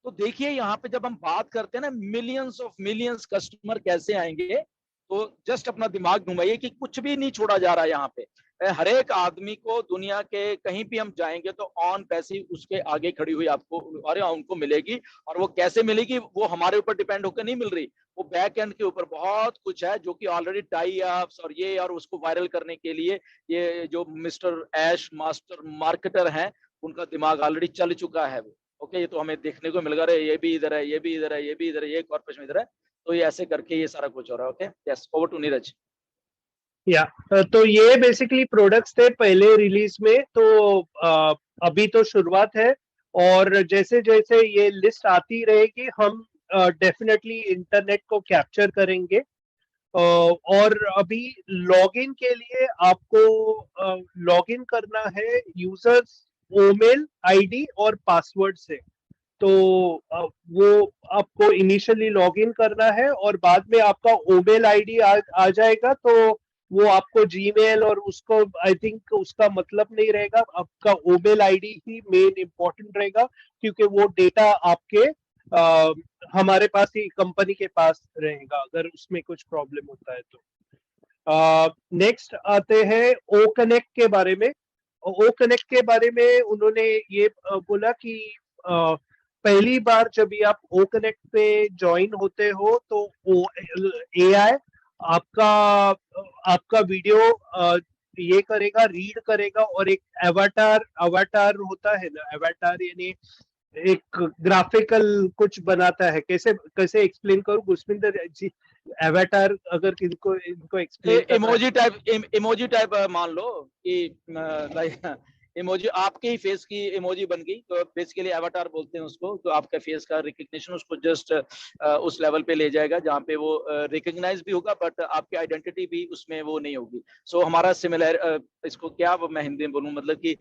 तो देखिए यहाँ पे जब हम बात करते हैं ना मिलियंस ऑफ मिलियंस कस्टमर कैसे आएंगे, तो जस्ट अपना दिमाग घुमाइए कि कुछ भी नहीं छोड़ा जा रहा है यहाँ पे। हर एक आदमी को दुनिया के कहीं भी हम जाएंगे तो ऑन पैसिव उसके आगे खड़ी हुई आपको और उनको मिलेगी। और वो कैसे मिलेगी वो हमारे ऊपर डिपेंड होकर नहीं मिल रही, वो बैक एंड के ऊपर बहुत कुछ है जो कि ऑलरेडी टाई अप्स और ये और उसको वायरल करने के लिए ये जो मिस्टर ऐश मास्टर मार्केटर हैं उनका दिमाग ऑलरेडी चल चुका है वो। ओके, ये तो हमें देखने को मिल रहा है, ये भी इधर है, ये भी इधर है, ये भी इधर है, ये कॉर्पोरेशन इधर है, तो ये ऐसे करके ये सारा कुछ हो रहा है। Okay, yes, over to Neeraj. या तो ये बेसिकली प्रोडक्ट्स थे पहले रिलीज में, तो अभी तो शुरुआत है और जैसे जैसे ये लिस्ट आती रहेगी हम डेफिनेटली इंटरनेट को कैप्चर करेंगे। और अभी लॉगिन के लिए आपको लॉगिन करना है यूजर्स ईमेल आईडी और पासवर्ड से। तो वो आपको इनिशियली लॉगिन करना है और बाद में आपका ईमेल आईडी आ जाएगा, तो वो आपको जीमेल और उसको आई थिंक उसका मतलब नहीं रहेगा, आपका ईमेल आईडी ही मेन इंपॉर्टेंट रहेगा क्योंकि वो डेटा आपके हमारे पास ही कंपनी के पास रहेगा अगर उसमें कुछ प्रॉब्लम होता है तो। नेक्स्ट आते हैं ओ कनेक्ट के बारे में। ओ कनेक्ट के बारे में उन्होंने ये बोला कि पहली बार जब भी आप ओ कनेक्ट पे ज्वाइन होते हो तो एआई आपका वीडियो ये करेगा, रीड करेगा और एक अवतार होता है ना, अवतार यानी एक ग्राफिकल कुछ बनाता है। कैसे कैसे एक्सप्लेन करूं गुरस्मिंदर जी? अवतार अगर इनको एक्सप्लेन इमोजी टाइप मान लो कि लाइक इमोजी आपके ही फेस की इमोजी बन गई, तो बेसिकली एवाटार बोलते हैं उसको। तो आपका फेस का रिकग्निशन उसको जस्ट उस लेवल पे ले जाएगा जहाँ पे वो रिकग्नाइज भी होगा बट आपकी आइडेंटिटी भी उसमें वो नहीं होगी। सो हमारा सिमिलर इसको क्या मैं हिंदी में बोलूँ, मतलब कि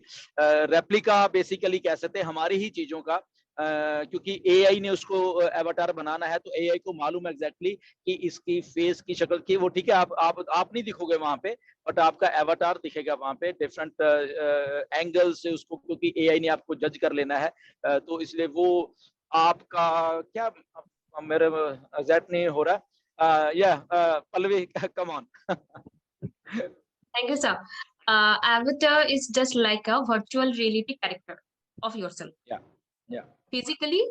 रेप्लिका बेसिकली कह सकते हैं हमारी ही चीजों का। क्योंकि एआई ने उसको एवाटार बनाना है, तो एआई को मालूम है एग्जैक्टली कि इसकी फेस की शक्ल की वो ठीक है, आप नहीं दिखोगे वहां पे बट आपका एवाटार दिखेगा वहां पे डिफरेंट एंगल से उसको, क्योंकि एआई ने आपको जज कर लेना है। तो इसलिए वो आपका क्या मेरे एग्जैक्ट नहीं हो रहा। या Pallavi come on. Thank you, sir. Avatar is just like a virtual reality character of yourself. Yeah. Physically,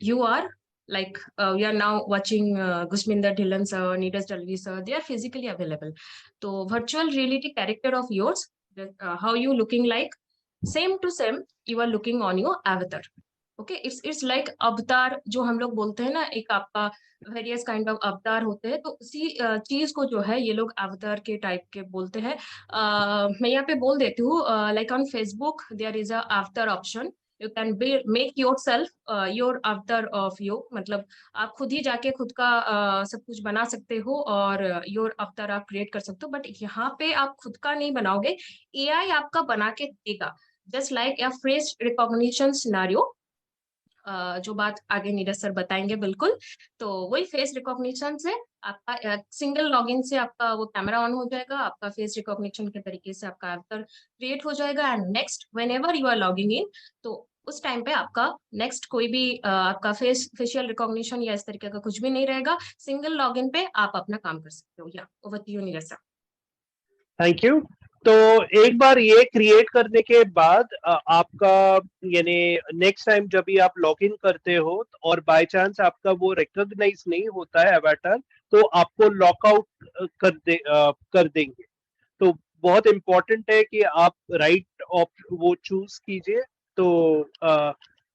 you are like we are now watching Gushminder Dhillon sir, Neeraj Dalvi sir. They are physically available. So virtual reality character of yours, how you looking like, same to same you are looking on your avatar. Okay, it's like अवतार जो हम लोग बोलते हैं ना, एक आपका वेरियस काइंड ऑफ अवतार होते हैं, तो उसी चीज को जो है ये लोग अवतार के टाइप के बोलते हैं। मैं यहाँ पे बोल देती हूँ, like on Facebook there is a avatar option, you can make yourself your avatar of you, मतलब आप खुद ही जाके खुद का सब कुछ बना सकते हो और योर अवतार आप क्रिएट कर सकते हो। बट यहाँ पे आप खुद का नहीं बनाओगे, एआई आपका बना के देगा, जस्ट लाइक अ फेस रिकॉग्निशन सिनेरियो। जो बात आगे नीरज सर बताएंगे बिल्कुल। तो वही फेस रिकॉग्निशन से आपका सिंगल लॉगिन से आपका वो कैमरा ऑन हो जाएगा, आपका फेस रिकॉग्निशन के तरीके से आपका अवतार क्रिएट हो जाएगा and next whenever you are logging in, तो उस टाइम पे आपका नेक्स्ट कोई भी आपका फेशियल रिकॉग्निशन या इस तरीके का कुछ भी नहीं रहेगा। सिंगल लॉगिन पे आप अपना काम कर सकते हो। या over to you Neeraj sir. Thank you. तो एक बार ये क्रिएट करने के बाद आपका यानी नेक्स्ट टाइम जब भी आप लॉगिन करते हो और बाय चांस आपका वो रिकॉग्नाइज नहीं होता है अवतार, तो आपको लॉकआउट कर देंगे। तो बहुत इंपॉर्टेंट है कि आप राइट वो चूज कीजिए। तो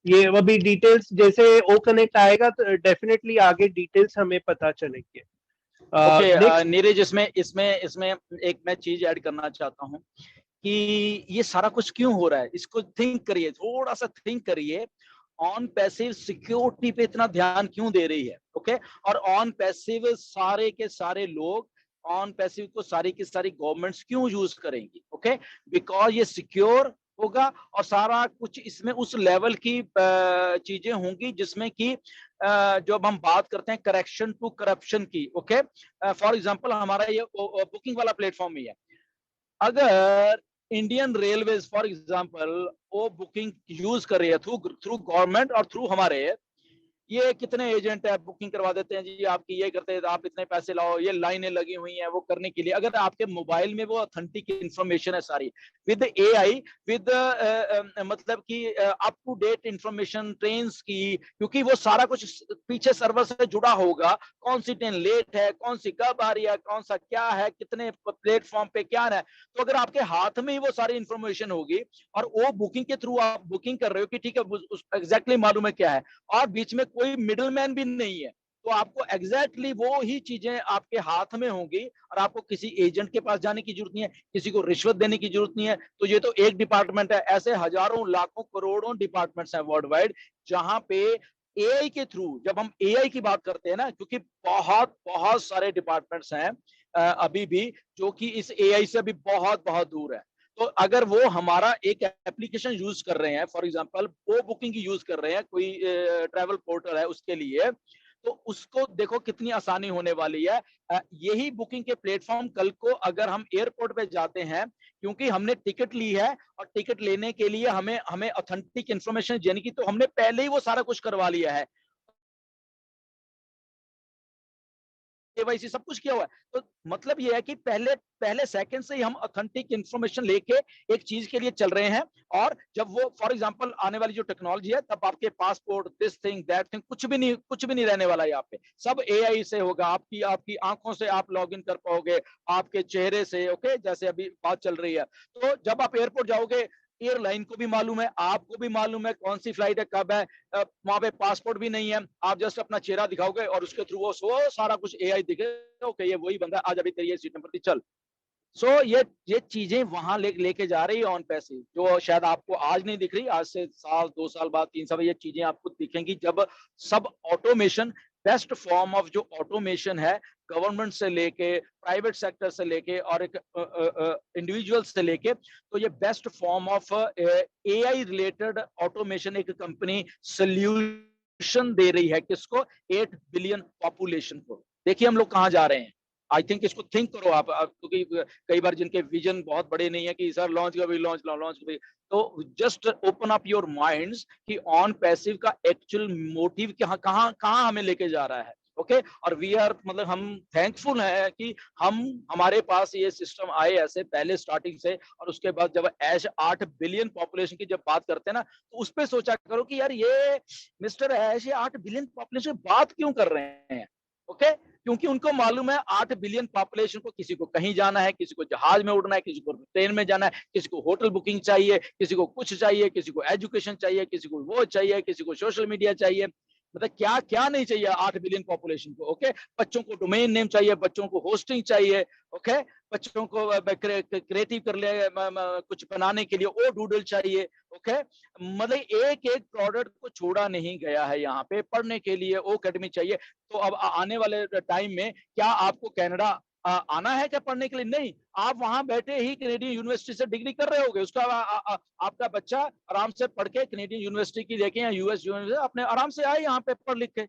ये अभी डिटेल्स जैसे ओ कनेक्ट आएगा तो डेफिनेटली आगे डिटेल्स हमें पता चलेंगे। ओके नीरज, इसमें एक मैं चीज ऐड करना चाहता हूँ कि ये सारा कुछ क्यों हो रहा है, इसको थिंक करिए, थोड़ा सा थिंक करिए। ऑन पैसिव सिक्योरिटी पे इतना ध्यान क्यों दे रही है? ओके, और ऑन पैसिव सारे के सारे लोग ऑन पैसिव को सारी की सारी गवर्नमेंट्स क्यों यूज करेंगी? ओके, बिकॉज ये सिक्योर होगा और सारा कुछ इसमें उस लेवल की चीजें होंगी जिसमें कि जब हम बात करते हैं करेक्शन टू करप्शन की। ओके, फॉर एग्जांपल हमारा ये बुकिंग वाला प्लेटफॉर्म ही है। अगर इंडियन रेलवेज फॉर एग्जांपल वो बुकिंग यूज कर रही है थ्रू गवर्नमेंट और थ्रू हमारे, ये कितने एजेंट है, बुकिंग करवा देते हैं जी, आपकी ये करते हैं, आप इतने पैसे लाओ, ये लाइनें लगी हुई हैं वो करने के लिए। अगर आपके मोबाइल में वो ऑथेंटिक इंफॉर्मेशन है सारी, विद एआई, विद मतलब कि up to date information trends की, क्योंकि वो सारा कुछ पीछे सर्वर से जुड़ा होगा, कौन सी ट्रेन लेट है, कौन सी कब आ रही है, कौन सा क्या है, कितने प्लेटफॉर्म पे क्या है। तो अगर आपके हाथ में ही वो सारी इंफॉर्मेशन होगी और वो बुकिंग के थ्रू आप बुकिंग कर रहे हो कि ठीक है एग्जैक्टली मालूम है क्या है, और बीच में कोई मिडिल मैन भी नहीं है, तो आपको एग्जैक्टली वो ही चीजें आपके हाथ में होंगी और आपको किसी एजेंट के पास जाने की जरूरत नहीं है, किसी को रिश्वत देने की जरूरत नहीं है। तो ये तो एक डिपार्टमेंट है, ऐसे हजारों लाखों करोड़ों डिपार्टमेंट्स हैं वर्ल्ड वाइड, जहां पे एआई के थ्रू, जब हम एआई की बात करते हैं ना, क्योंकि बहुत बहुत सारे डिपार्टमेंट्स हैं अभी भी जो कि इस एआई से अभी बहुत बहुत दूर है। तो अगर वो हमारा एक एप्लीकेशन यूज कर रहे हैं, फॉर एग्जांपल वो बुकिंग यूज कर रहे हैं, कोई ट्रैवल पोर्टल है उसके लिए, तो उसको देखो कितनी आसानी होने वाली है। यही बुकिंग के प्लेटफॉर्म कल को अगर हम एयरपोर्ट पे जाते हैं, क्योंकि हमने टिकट ली है और टिकट लेने के लिए हमें हमें ऑथेंटिक इंफॉर्मेशन यानी कि, तो हमने पहले ही वो सारा कुछ करवा लिया है, केवाईसी सब कुछ किया हुआ है। तो मतलब ये है कि पहले पहले सेकंड से ही हम ऑथेंटिक इंफॉर्मेशन लेके एक चीज के लिए चल रहे हैं। और जब वो फॉर एग्जांपल आने वाली जो टेक्नोलॉजी है, तब आपके passport, this thing that thing, कुछ भी नहीं रहने वाला है यहाँ पे, सब एआई से होगा। आपकी आपकी आंखों से आप लॉग इन कर पाओगे, आपके चेहरे से, ओके, जैसे अभी बात चल रही है। तो जब आप एयरपोर्ट जाओगे, एयरलाइन को भी मालूम है, आपको भी मालूम है कौन सी फ्लाइट है, कब है, वहां पे पासपोर्ट भी नहीं है, आप जस्ट अपना चेहरा दिखाओगे और उसके थ्रू वो सारा कुछ एआई दिखे, ओके ये वही बंदा, आज अभी तेरी सीट नंबर थी, चल। ये चीजें वहां लेके जा रही है ऑन पैसे, जो शायद आपको आज नहीं दिख रही, आज से साल 2 साल बाद 3 साल ये चीजें आपको दिखेंगी, जब सब ऑटोमेशन, बेस्ट फॉर्म ऑफ जो ऑटोमेशन है, गवर्नमेंट से लेके, प्राइवेट सेक्टर से लेके और एक इंडिविजुअल से लेके, तो ये best form of AI related automation एक कंपनी सोल्यूशन दे रही है, किसको? 8 बिलियन पॉपुलेशन को। देखिए हम लोग कहाँ जा रहे हैं। आई थिंक इसको थिंक करो आप, क्योंकि कई बार जिनके विजन बहुत बड़े नहीं है कि सर लॉन्च कभी, लॉन्च कभी, तो just open up your minds कि ऑन पैसिव का एक्चुअल मोटिव कहाँ हमें लेके जा रहा है। ओके और वी आर, मतलब हम थैंकफुल है कि हमारे पास ये सिस्टम आए ऐसे पहले स्टार्टिंग से। और उसके बाद जब ऐश 8 बिलियन पॉपुलेशन की जब बात करते हैं ना, तो उस पर सोचा करो कि यार ये मिस्टर ऐश 8 बिलियन पॉपुलेशन बात क्यों कर रहे हैं। ओके क्योंकि उनको मालूम है 8 बिलियन पॉपुलेशन को, किसी को कहीं जाना है, किसी को जहाज में उड़ना है, किसी को ट्रेन में जाना है, किसी को होटल बुकिंग चाहिए, किसी को कुछ चाहिए, किसी को एजुकेशन चाहिए, किसी को वो चाहिए, किसी को सोशल मीडिया चाहिए, मतलब क्या क्या नहीं चाहिए 8 बिलियन पॉपुलेशन को। ओके बच्चों को डोमेन नेम चाहिए, बच्चों को होस्टिंग चाहिए, ओके बच्चों को क्रिएटिव कर ले कुछ बनाने के लिए ओ डूडल चाहिए। ओके मतलब एक एक प्रोडक्ट को छोड़ा नहीं गया है यहाँ पे, पढ़ने के लिए ओ एकेडमी चाहिए। तो अब आने वाले टाइम में क्या आपको कनाडा आना है क्या पढ़ने के लिए? नहीं, आप वहां बैठे ही कैनेडियन यूनिवर्सिटी से डिग्री कर रहे होगे, उसका आपका बच्चा आराम से पढ़ के कैनेडियन यूनिवर्सिटी की देखें या यूएस यूनिवर्सिटी, अपने आराम से आए यहाँ पे पढ़ लिख के।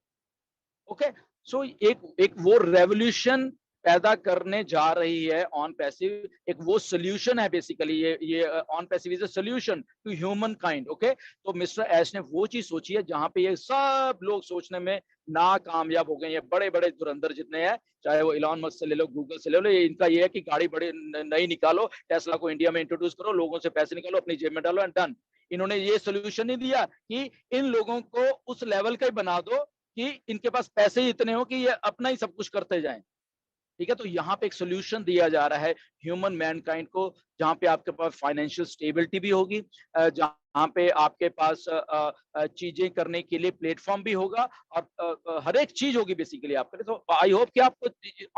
ओके सो एक वो रेवोल्यूशन पैदा करने जा रही है ऑन पैसिव, एक वो सोल्यूशन है बेसिकली, ये OnPassive is a solution to human kind. Okay तो मिस्टर ऐश ने वो चीज सोची है जहां पे ये सब लोग सोचने में नाकामयाब हो गए। ये बड़े बड़े धुरंधर जितने हैं, चाहे वो इलॉन मस्क से ले लो, गूगल से ले लो, ये इनका ये है कि गाड़ी बड़ी नई निकालो, टेस्ला को इंडिया में इंट्रोड्यूस करो, लोगों से पैसे निकालो, अपनी जेब में डालो एंड डन। इन्होंने ये सोल्यूशन नहीं दिया कि इन लोगों को उस लेवल का ही बना दो कि इनके पास पैसे ही इतने हो कि ये अपना ही सब कुछ करते जाएं। ठीक है तो यहाँ पे एक सोल्यूशन दिया जा रहा है ह्यूमन मैनकाइंड को, जहाँ पे आपके पास फाइनेंशियल स्टेबिलिटी भी होगी, जहाँ पे आपके पास चीजें करने के लिए प्लेटफॉर्म भी होगा और हर एक चीज होगी बेसिकली आपके लिए। तो आई होप कि आपको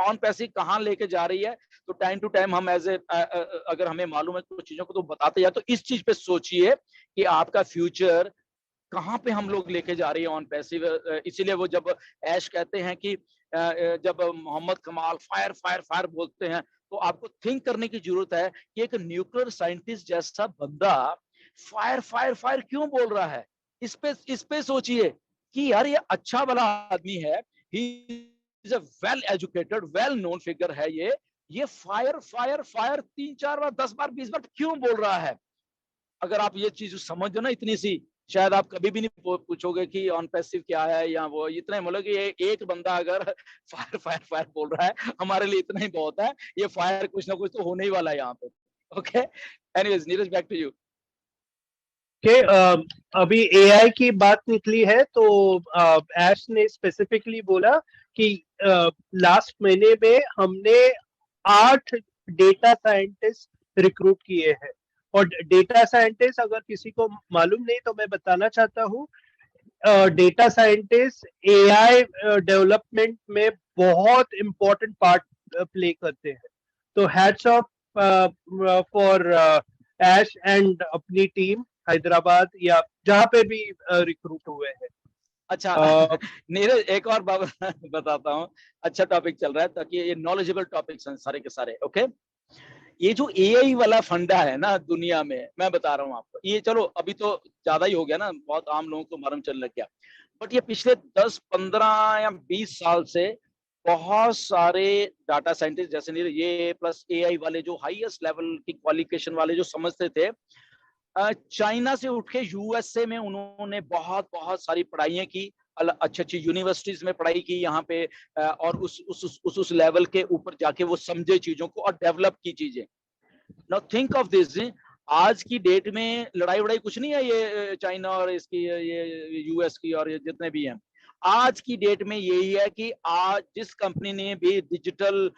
ऑन पैसे कहाँ लेके जा रही है, तो टाइम टू टाइम हम एज ए अगर हमें मालूम है कुछ चीजों को तो बताते जाए। तो इस चीज पे सोचिए कि आपका फ्यूचर कहाँ पे हम लोग लेके जा रही है ऑन पैसिव। इसीलिए वो जब ऐश कहते हैं कि जब मोहम्मद कमाल फायर फायर फायर बोलते हैं, तो आपको थिंक करने की जरूरत है कि एक न्यूक्लियर साइंटिस्ट जैसा बंदा फायर फायर फायर क्यों बोल रहा है। इस पे सोचिए कि यार ये अच्छा वाला आदमी है, he is a well educated well known figure है, ये फायर फायर फायर 3-4 बार 10 बार 20 बार क्यों बोल रहा है। अगर आप ये चीज समझो ना इतनी सी, शायद आप कभी भी नहीं पूछोगे कि ऑन पैसिव क्या है या वो, इतना ही मतलब कि ये एक बंदा अगर फायर फायर फायर बोल रहा है, हमारे लिए इतना ही बहुत है। ये फायर कुछ ना कुछ तो होने ही वाला है यहाँ पे। Okay, anyways Neeraj, back to you. के अभी एआई की बात निकली है तो ऐश ने स्पेसिफिकली बोला कि लास्ट महीने में हमने 8 डेटा साइंटिस्ट रिक्रूट किए हैं। और डेटा साइंटिस्ट अगर किसी को मालूम नहीं तो मैं बताना चाहता हूँ, डेटा साइंटिस्ट एआई डेवलपमेंट में बहुत इम्पोर्टेंट पार्ट प्ले करते हैं। तो hats off for Ash and अपनी टीम हैदराबाद या जहाँ पे भी रिक्रूट हुए हैं। अच्छा नीरज, एक और बात बताता हूँ, अच्छा टॉपिक चल रहा है ताकि ये नॉलेजेबल टॉपिक्स हैं सारे के सारे। ओके, ये जो एआई वाला फंडा है ना दुनिया में, मैं बता रहा हूँ आपको, ये चलो अभी तो ज्यादा ही हो गया ना, बहुत आम लोगों को मालूम चलने लग गया, बट ये पिछले 10, 15 या 20 साल से बहुत सारे डाटा साइंटिस्ट जैसे नीरज, ये प्लस एआई वाले जो हाईएस्ट लेवल की क्वालिफिकेशन वाले जो समझते थे, चाइना से उठ के यूएसए में उन्होंने बहुत बहुत सारी पढ़ाइयाँ की, अच्छी अच्छी यूनिवर्सिटीज में पढ़ाई की यहाँ पे, और उस लेवल के यूपर जाके वो समझे चीजों को और डेवलप की चीजें। नाउ थिंक ऑफ दिस, आज की डेट में लड़ाई वड़ाई कुछ नहीं है ये चाइना और इसकी, ये यूएस की और ये जितने भी हैं, आज की डेट में यही है कि आज जिस कंपनी ने भी डिजिटल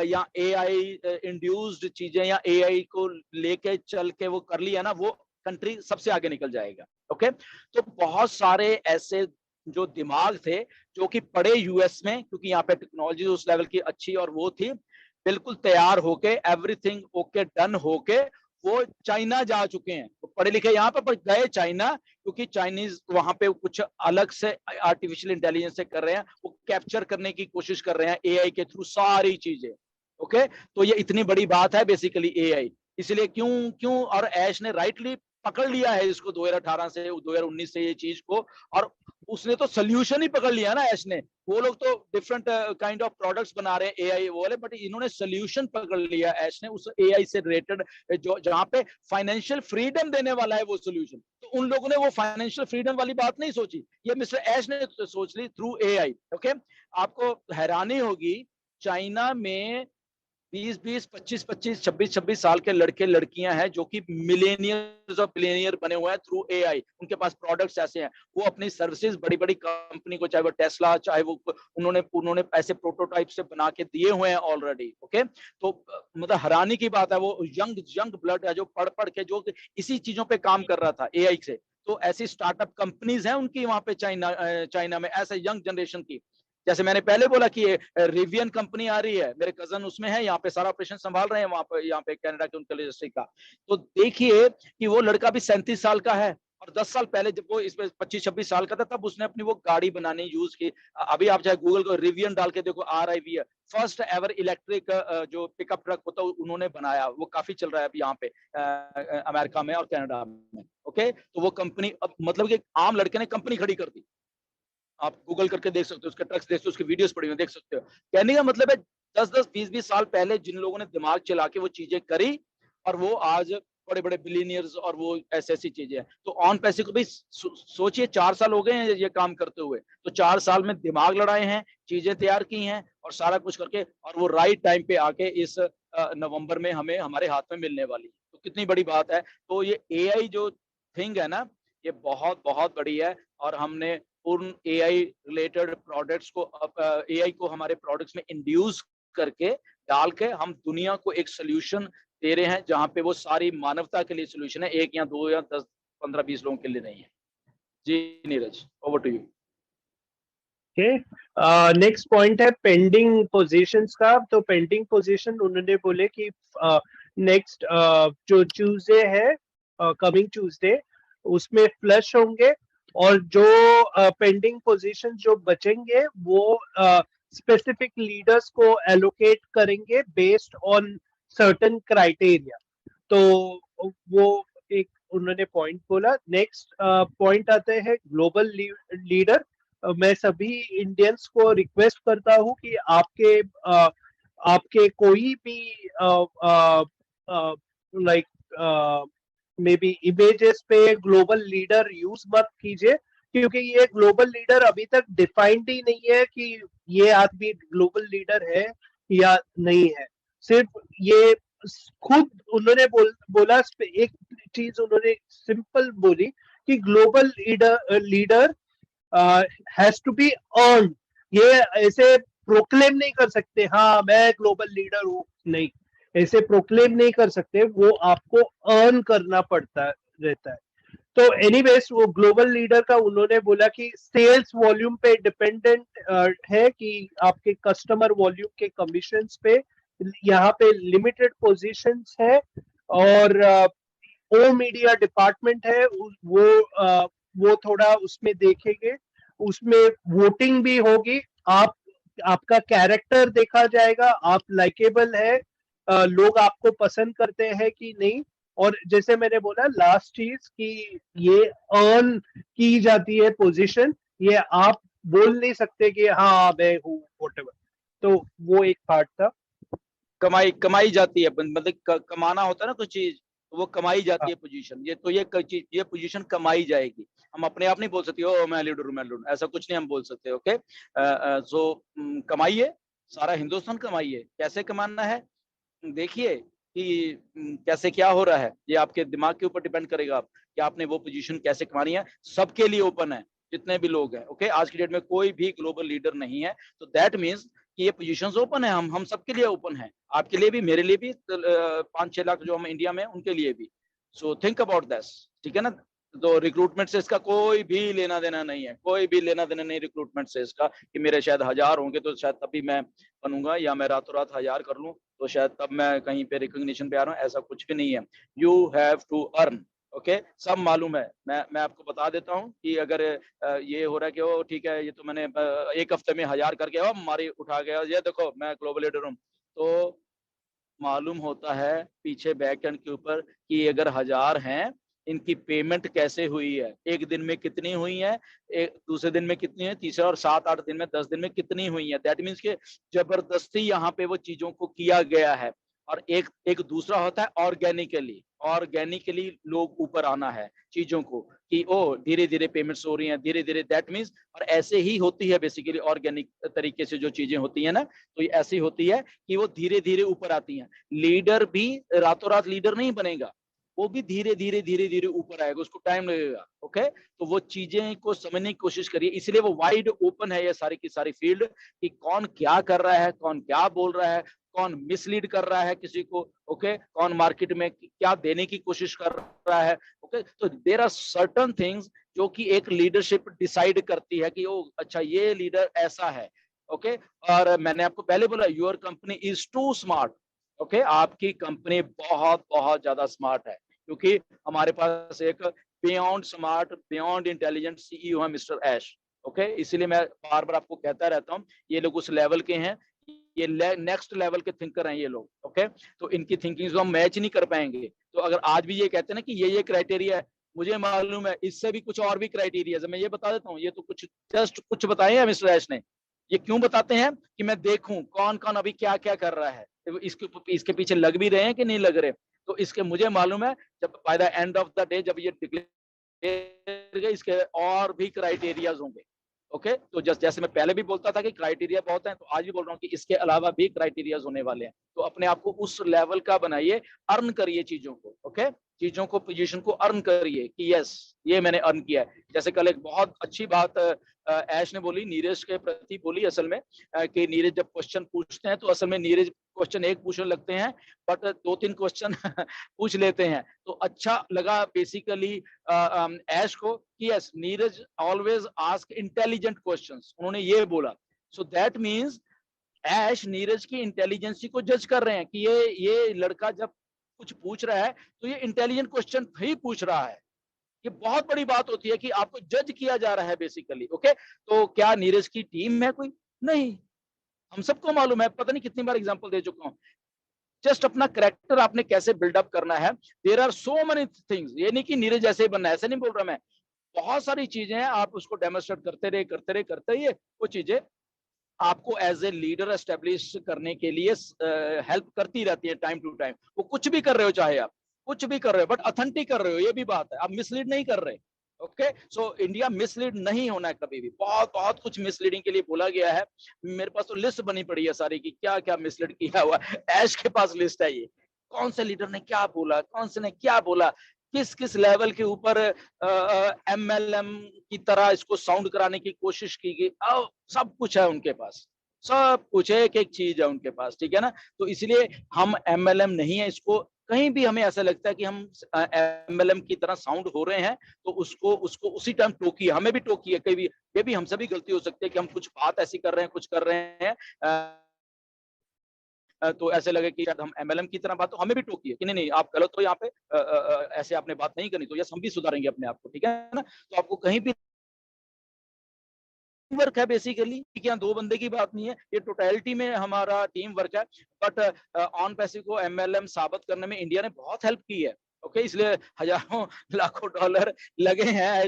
या एआई इंड्यूस्ड चीजें या एआई को लेके चल के वो कर लिया ना, वो कंट्री सबसे आगे निकल जाएगा। ओके, तो बहुत सारे ऐसे जो दिमाग थे जो कि पढ़े यूएस में, क्योंकि यहाँ पे टेक्नोलॉजी उस लेवल की अच्छी और वो थी, बिल्कुल तैयार होके एवरीथिंग ओके डन होके वो चाइना जा चुके हैं। तो पढ़े लिखे यहाँ पर गए चाइना, क्योंकि चाइनीज वहां पे कुछ अलग से आर्टिफिशियल इंटेलिजेंस से कर रहे हैं, वो कैप्चर करने की कोशिश कर रहे हैं एआई के थ्रू सारी चीजें। ओके, तो ये इतनी बड़ी बात है बेसिकली एआई, इसलिए क्यों क्यों और ऐश ने राइटली पकड़ लिया है इसको 2018 से 2019 से ये चीज को, और उसने तो सोल्यूशन ही पकड़ लिया ना ऐश ने। वो लोग तो डिफरेंट काइंड ऑफ प्रोडक्ट्स बना रहे हैं एआई वाले, बट इन्होंने सोल्यूशन पकड़ लिया ऐश ने उस एआई से रिलेटेड, जो जहां पे फाइनेंशियल फ्रीडम देने वाला है वो सोल्यूशन। तो उन लोगों ने वो फाइनेंशियल फ्रीडम वाली बात नहीं सोची, ये मिस्टर ऐश ने सोच ली थ्रू एआई। ओके, आपको हैरानी होगी, चाइना में 20, 25, 25, 26 साल के लड़के लड़कियां हैं जो कि मिलेनियर्स और बिलियनियर बने हुए हैं थ्रू एआई। उनके पास प्रोडक्ट्स ऐसे हैं, वो अपनी सर्विसेज बड़ी बड़ी कंपनी को, चाहे वो टेस्ला, चाहे वो उन्होंने ऐसे प्रोटोटाइप से बना के दिए हुए हैं ऑलरेडी। ओके, तो मतलब हैरानी की बात है, वो यंग ब्लड है जो पढ़ पढ़ के जो इसी चीजों पे काम कर रहा था एआई से। तो ऐसी स्टार्टअप कंपनीज हैं उनकी वहां पे चाइना में, ऐसे यंग जनरेशन की। जैसे मैंने पहले बोला कि रिवियन कंपनी आ रही है, मेरे कजन उसमें है, यहाँ पे सारा ऑपरेशन संभाल रहे हैं वहां पे, यहाँ पे कनाडा के उनके लॉजिस्टिक का। तो देखिए कि वो लड़का भी 37 साल का है, और 10 साल पहले जब वो इसमें 25-26 साल का था, तब उसने अपनी वो गाड़ी बनानी यूज की। अभी आप चाहे गूगल को रिवियन डाल के देखो, RIV है, फर्स्ट एवर इलेक्ट्रिक जो पिकअप ट्रक होता है उन्होंने बनाया, वो काफी चल रहा है अभी यहाँ पे अमेरिका में और कनाडा में। ओके, तो वो कंपनी मतलब कि आम लड़के ने कंपनी खड़ी कर दी। आप गूगल करके देख सकते हो, उसके ट्रक्स देख सकते हो, उसकी वीडियोस पड़ी हुई देख सकते हो। कहने का मतलब है 10-10, 20-20 साल पहले जिन लोगों ने दिमाग चला के वो चीजें करी, और वो आज बड़े बड़े बिलियनियर्स और वो ऐसी चीजें हैं। तो ऑन पैसे को भी सोचिए, 4 साल हो गए हैं ये काम करते हुए, तो 4 साल में दिमाग लड़ाए हैं, चीजें तैयार की हैं और सारा कुछ करके, और वो राइट टाइम पे आके इस नवंबर में हमें हमारे हाथ में मिलने वाली है। तो कितनी बड़ी बात है। तो ये एआई जो थिंग है ना, ये बहुत बहुत बड़ी है, और हमने उन एआई रिलेटेड प्रोडक्ट्स को, एआई को हमारे प्रोडक्ट्स में इंड्यूस करके डाल के हम दुनिया को एक सोल्यूशन दे रहे हैं, जहां पे वो सारी मानवता के लिए सोल्यूशन है, 1 या 2 या 10, 15, 20 लोगों के लिए नहीं है। Ji Neeraj, over to you. Next point है पेंडिंग पोजीशंस का। तो पेंडिंग पोजीशन उन्होंने बोले कि नेक्स्ट जो ट्यूसडे है, कमिंग ट्यूसडे, उसमें फ्लश होंगे, और जो पेंडिंग पोजीशन जो बचेंगे वो स्पेसिफिक लीडर्स को एलोकेट करेंगे बेस्ड ऑन सर्टेन क्राइटेरिया। तो वो एक उन्होंने पॉइंट बोला। नेक्स्ट पॉइंट आते हैं ग्लोबल लीडर। मैं सभी इंडियंस को रिक्वेस्ट करता हूं कि आपके कोई भी लाइक मे बी इमेजेस पे ग्लोबल लीडर यूज मत कीजिए, क्योंकि ये ग्लोबल लीडर अभी तक डिफाइंड ही नहीं है कि ये आदमी ग्लोबल लीडर है या नहीं है। सिर्फ ये खुद उन्होंने बोला, एक चीज उन्होंने सिंपल बोली कि global leader has to be earn. ये ऐसे प्रोक्लेम नहीं कर सकते, हाँ मैं ग्लोबल लीडर हूँ, नहीं ऐसे प्रोक्लेम नहीं कर सकते, वो आपको अर्न करना पड़ता रहता है। तो एनीवेज वो ग्लोबल लीडर का उन्होंने बोला कि सेल्स वॉल्यूम पे डिपेंडेंट है कि आपके कस्टमर वॉल्यूम के कमीशंस पे, यहाँ पे लिमिटेड पोजीशंस है और ओ मीडिया डिपार्टमेंट है वो थोड़ा उसमें देखेंगे, उसमें वोटिंग भी होगी, आपका कैरेक्टर देखा जाएगा, आप लाइकेबल है, लोग आपको पसंद करते हैं कि नहीं। और जैसे मैंने बोला लास्ट चीज कि ये अर्न की जाती है पोजीशन, ये आप बोल नहीं सकते कि हाँ मैं हूँ व्हाटएवर। तो वो एक पार्ट था। कमाई जाती है, मतलब कमाना होता है ना कुछ चीज, तो वो कमाई जाती है पोजीशन। ये तो ये पोजीशन कमाई जाएगी। हम अपने आप नहीं बोल सकते ओ मैं लीडर हूं, मैं लीडर हूं, ऐसा कुछ नहीं हम बोल सकते। ओके, सो कमाइए, सारा हिंदुस्तान कमाइए। कैसे कमाना है देखिए कि कैसे क्या हो रहा है, ये आपके दिमाग के ऊपर डिपेंड करेगा आप कि आपने वो पोजीशन कैसे कमानी है। सबके लिए ओपन है, जितने भी लोग हैं। ओके, आज की डेट में कोई भी ग्लोबल लीडर नहीं है, तो दैट मीन्स कि ये पोजीशंस ओपन है, हम सबके लिए ओपन है, आपके लिए भी, मेरे लिए भी, 5-6 लाख जो हम इंडिया में उनके लिए भी। सो थिंक अबाउट दिस, ठीक है ना। तो रिक्रूटमेंट से इसका कोई भी लेना देना नहीं है, कोई भी लेना देना नहीं रिक्रूटमेंट से इसका, कि मेरे शायद 1000 होंगे तो शायद तभी मैं बनूंगा, या मैं रातों रात 1000 कर लूं तो शायद तब मैं कहीं पे रिकॉग्निशन पे आ रहा हूँ, ऐसा कुछ भी नहीं है। You have to earn. Okay, सब मालूम है। मैं आपको बता देता हूँ कि अगर ये हो रहा है कि वो ठीक है, ये तो मैंने एक हफ्ते में 1000 करके हमारी उठा गया, ये देखो मैं ग्लोबल लीडर हूँ, तो मालूम होता है पीछे बैक एंड के ऊपर कि अगर 1000 हैं, इनकी पेमेंट कैसे हुई है, एक दिन में कितनी हुई है, एक दूसरे दिन में कितनी है, तीसरे और 7-8 दिन में, 10 दिन में कितनी हुई है। दैट मीन्स के जबरदस्ती यहाँ पे वो चीजों को किया गया है। और एक दूसरा होता है ऑर्गेनिकली लोग ऊपर आना है चीजों को, कि ओ धीरे धीरे पेमेंट्स हो रही हैं, धीरे धीरे, दैट मीन्स, और ऐसे ही होती है बेसिकली ऑर्गेनिक तरीके से जो चीजें होती है ना, तो ये ऐसी होती है कि वो धीरे धीरे ऊपर आती हैं। लीडर भी रातों रात लीडर नहीं बनेगा, वो भी धीरे धीरे ऊपर आएगा, उसको टाइम लगेगा। ओके, तो वो चीजें को समझने की कोशिश करिए, इसलिए वो वाइड ओपन है ये सारी की सारी फील्ड, कि कौन क्या कर रहा है, कौन क्या बोल रहा है, कौन मिसलीड कर रहा है किसी को। ओके, कौन मार्केट में क्या देने की कोशिश कर रहा है। ओके, तो देयर आर सर्टेन थिंग्स जो कि एक लीडरशिप डिसाइड करती है कि ओ अच्छा ये लीडर ऐसा है। ओके, और मैंने आपको पहले बोला your company is too smart. Okay, आपकी कंपनी बहुत बहुत ज्यादा स्मार्ट है, क्योंकि हमारे पास एक beyond smart, beyond intelligent CEO है मिस्टर ऐश। ओके, इसीलिए मैं बार बार आपको कहता रहता हूँ, ये लोग उस लेवल के हैं, ये नेक्स्ट लेवल के थिंकर हैं ये लोग। ओके, तो इनकी थिंकिंग हम मैच नहीं कर पाएंगे। तो अगर आज भी ये कहते हैं ना कि ये क्राइटेरिया है, मुझे मालूम है इससे भी कुछ और भी क्राइटेरिया है, मैं ये बता देता हूँ। ये तो कुछ जस्ट कुछ बताए हैं मिस्टर ऐश ने। ये क्यों बताते हैं कि मैं देखूं कौन कौन अभी क्या क्या कर रहा है, इसके पीछे लग भी रहे हैं कि नहीं लग रहे। तो इसके मुझे मालूम है, जब by the end of the day जब ये डिक्लेयर, इसके और भी क्राइटेरियाज होंगे। ओके, तो जैसे मैं पहले भी बोलता था कि क्राइटेरिया बहुत है, तो आज भी बोल रहा हूँ कि इसके अलावा भी क्राइटेरियाज होने वाले हैं। तो अपने आप को उस लेवल का बनाइए, अर्न करिए चीजों को। ओके, चीजों को, पोजीशन को अर्न करिए कि यस ये मैंने अर्न किया है। जैसे कल एक बहुत अच्छी बात ऐश ने बोली, नीरज के प्रति बोली असल में, कि नीरज जब क्वेश्चन पूछते हैं तो असल में नीरज क्वेश्चन एक पूछने लगते हैं, बट 2-3 क्वेश्चन पूछ लेते हैं। तो अच्छा लगा बेसिकली ऐश को कि yes Neeraj always ask intelligent questions, उन्होंने ये बोला। सो दैट मींस ऐश नीरज की इंटेलिजेंसी को जज कर रहे हैं कि ये लड़का जब कुछ पूछ रहा है तो ये इंटेलिजेंट क्वेश्चन ही पूछ रहा है। ये बहुत बड़ी बात होती है कि आपको जज किया जा रहा है बेसिकली। ओके, तो क्या नीरज की टीम है कोई? नहीं, हम सबको मालूम है, पता नहीं कितनी बार एग्जांपल दे चुका हूं। जस्ट अपना कैरेक्टर आपने कैसे बिल्डअप करना है। There are so many things, ये नहीं कि नीरज जैसे ही बनना है, ऐसे नहीं बोल रहा मैं। बहुत सारी चीजें हैं, आप उसको डेमोन्स्ट्रेट करते रहिए वो चीजें आपको एज ए लीडर एस्टेब्लिश करने के लिए हेल्प करती रहती है टाइम टू टाइम। वो कुछ भी कर रहे हो चाहे आप, कुछ भी कर रहे हो बट ऑथेंटिक कर रहे हो, ये भी बात है, आप मिसलीड नहीं कर रहे। ओके, सो इंडिया मिसलीड नहीं होना है कभी भी। बहुत बहुत कुछ मिसलीडिंग के लिए बोला गया है, मेरे पास तो लिस्ट बनी पड़ी है सारी की क्या क्या मिसलीड किया हुआ है। ऐश के पास लिस्ट है, ये कौन से लीडर ने क्या बोला, कौन से ने क्या बोला, किस किस लेवल के ऊपर MLM की तरह इसको साउंड कराने की कोशिश की गई, सब कुछ है उनके पास, सब कुछ एक एक चीज है उनके पास, ठीक है ना। तो इसलिए हम MLM नहीं है, इसको कहीं भी हमें ऐसा लगता है कि हम MLM की तरह साउंड हो रहे हैं तो उसको उसको उसी टाइम टोकिए, हमें भी टोकिए, कहीं भी ये भी हमसे भी गलती हो सकती है कि हम कुछ बात ऐसी कर रहे हैं, कुछ कर रहे हैं तो ऐसे लगे कि शायद हम MLM की तरह बात, तो हमें भी टोकिए कि नहीं नहीं आप गलत हो यहाँ पे, ऐसे आपने बात नहीं करनी, तो यस हम भी सुधारेंगे अपने आप को, ठीक है ना। तो आपको कहीं भी वर्क है बेसिकली, यहाँ दो बंदे की बात नहीं है, ये टोटलिटी में हमारा टीम वर्क है। बट ऑन पैसिव को MLM साबित करने में इंडिया ने बहुत हेल्प की है। ओके, इसलिए हजारों लाखों डॉलर लगे हैं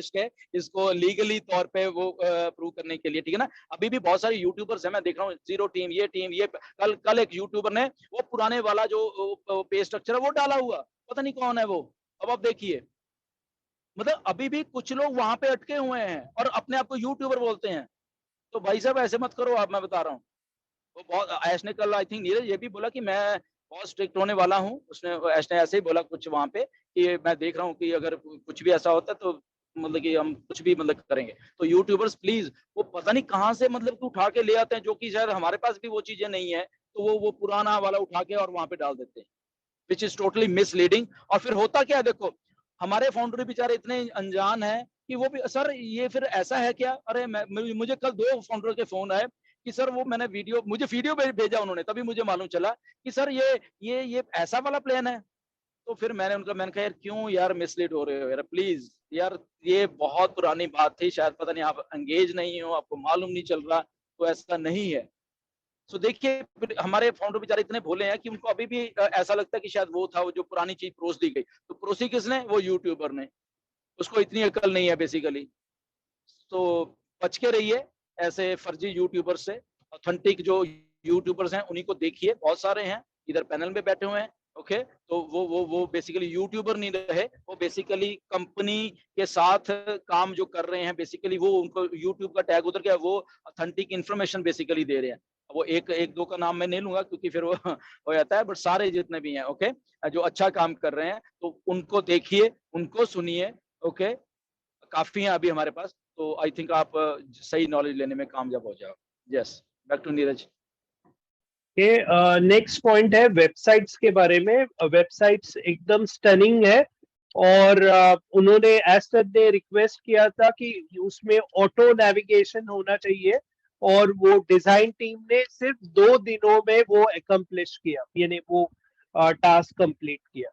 इसको लीगली तौर पे वो प्रूव करने के लिए, ठीक है ना। अभी भी बहुत सारे यूट्यूबर्स हैं, मैं देख रहा हूँ, जीरो टीम ये कल एक यूट्यूबर ने वो पुराने वाला जो पे स्ट्रक्चर है वो डाला हुआ, पता नहीं कौन है वो। अब आप देखिए, मतलब अभी भी कुछ लोग वहां पे अटके हुए हैं और अपने आप को यूट्यूबर बोलते हैं। तो भाई साहब ऐसे मत करो आप, मैं बता रहा हूँ। वो बहुत, ऐश ने कल आई थिंक नीरज ये भी बोला कि मैं बहुत स्ट्रिक्ट होने वाला हूँ, उसने ऐश ने ऐसे ही बोला कुछ वहां पे कि मैं देख रहा हूँ कि अगर कुछ भी ऐसा होता है तो मतलब कि हम कुछ भी मतलब करेंगे। तो यूट्यूबर्स प्लीज, वो पता नहीं कहाँ से मतलब कि उठा के ले आते हैं, जो कि शायद हमारे पास भी वो चीजें नहीं है, तो वो पुराना वाला उठा के और वहां पे डाल देते हैं, विच इज टोटली मिसलीडिंग। और फिर होता क्या है, देखो हमारे फाउंडर बेचारे इतने अनजान है कि वो भी, सर ये फिर ऐसा है क्या, अरे मुझे कल 2 फाउंडर के फोन आए कि सर वो मैंने मुझे वीडियो भेजा उन्होंने, तभी मुझे मालूम चला कि सर ये ऐसा वाला प्लान है। तो फिर मैंने कहा यार क्यों यार मिसलीड हो रहे हो यार, प्लीज यार, ये बहुत पुरानी बात थी, शायद पता नहीं आप एंगेज नहीं हो, आपको मालूम नहीं चल रहा, तो ऐसा नहीं है। सो देखिए हमारे फाउंडर बेचारे इतने भोले हैं कि उनको अभी भी ऐसा लगता है कि शायद वो था, वो जो पुरानी चीज परोस दी गई, तो परोसी किसने, वो यूट्यूबर ने, उसको इतनी अकल नहीं है बेसिकली। तो बच के रहिए ऐसे फर्जी यूट्यूबर से, ऑथेंटिक जो यूट्यूबर्स हैं उन्हीं को देखिए, बहुत सारे हैं इधर पैनल में बैठे हुए हैं। ओके, तो वो बेसिकली यूट्यूबर नहीं रहे, वो बेसिकली कंपनी के साथ काम जो कर रहे हैं, बेसिकली वो उनको यूट्यूब का टैग उधर गया, वो ऑथेंटिक इन्फॉर्मेशन बेसिकली दे रहे हैं। वो एक दो का नाम मैं नहीं लूंगा क्योंकि फिर वो हो जाता है, बट सारे जितने भी हैं ओके जो अच्छा काम कर रहे हैं तो उनको देखिए, उनको सुनिए। ओके, काफी है अभी हमारे पास, तो आई थिंक आप सही नॉलेज लेने में कामयाब हो जाओ। Yes, back to Neeraj. Next point है वेबसाइट्स के बारे में। वेबसाइट्स एकदम स्टनिंग है और उन्होंने एज सर ने रिक्वेस्ट किया था कि उसमें ऑटो नेविगेशन होना चाहिए और वो डिजाइन टीम ने सिर्फ 2 दिनों में वो अकम्प्लिश किया, यानी वो टास्क कंप्लीट किया।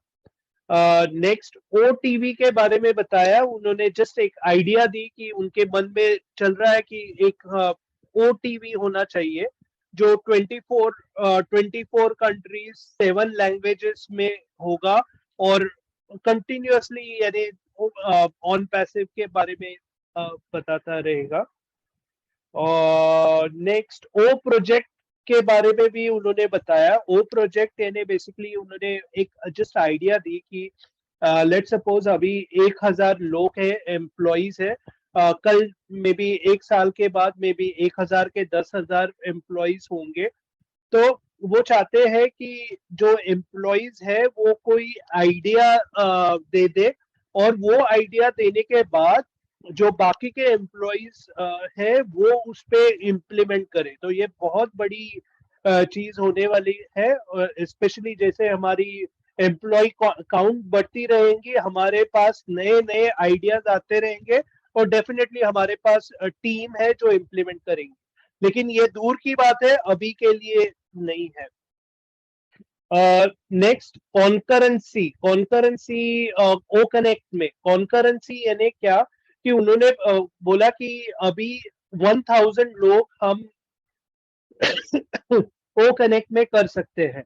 नेक्स्ट OTV के बारे में बताया उन्होंने, जस्ट एक आइडिया दी कि उनके मन में चल रहा है कि एक OTV होना चाहिए जो 24 कंट्रीज 7 लैंग्वेजेस में होगा और कंटिन्यूअसली यानी ऑन पैसिव के बारे में बताता रहेगा। और नेक्स्ट O प्रोजेक्ट के बारे में भी उन्होंने बताया। O प्रोजेक्ट यानी बेसिकली उन्होंने एक जस्ट आइडिया दी कि लेट्स सपोज अभी 1000 लोग हैं, एम्प्लॉइज है, कल में भी 1 साल के बाद में भी 1000 के 10,000 एम्प्लॉइज होंगे। तो वो चाहते हैं कि जो एम्प्लॉइज है वो कोई आइडिया दे दे और वो आइडिया देने के बाद जो बाकी के एम्प्लॉइज है वो उस पे इम्प्लीमेंट करें। तो ये बहुत बड़ी चीज होने वाली है, स्पेशली जैसे हमारी एम्प्लॉय काउंट बढ़ती रहेंगी, हमारे पास नए नए आइडियाज आते रहेंगे और डेफिनेटली हमारे पास टीम है जो इम्प्लीमेंट करेंगे। लेकिन ये दूर की बात है, अभी के लिए नहीं है। नेक्स्ट कॉन्करेंसी ओ कनेक्ट में कॉन्करेंसी यानी क्या कि उन्होंने बोला कि अभी 1000 लोग हम ओ कनेक्ट में कर सकते हैं।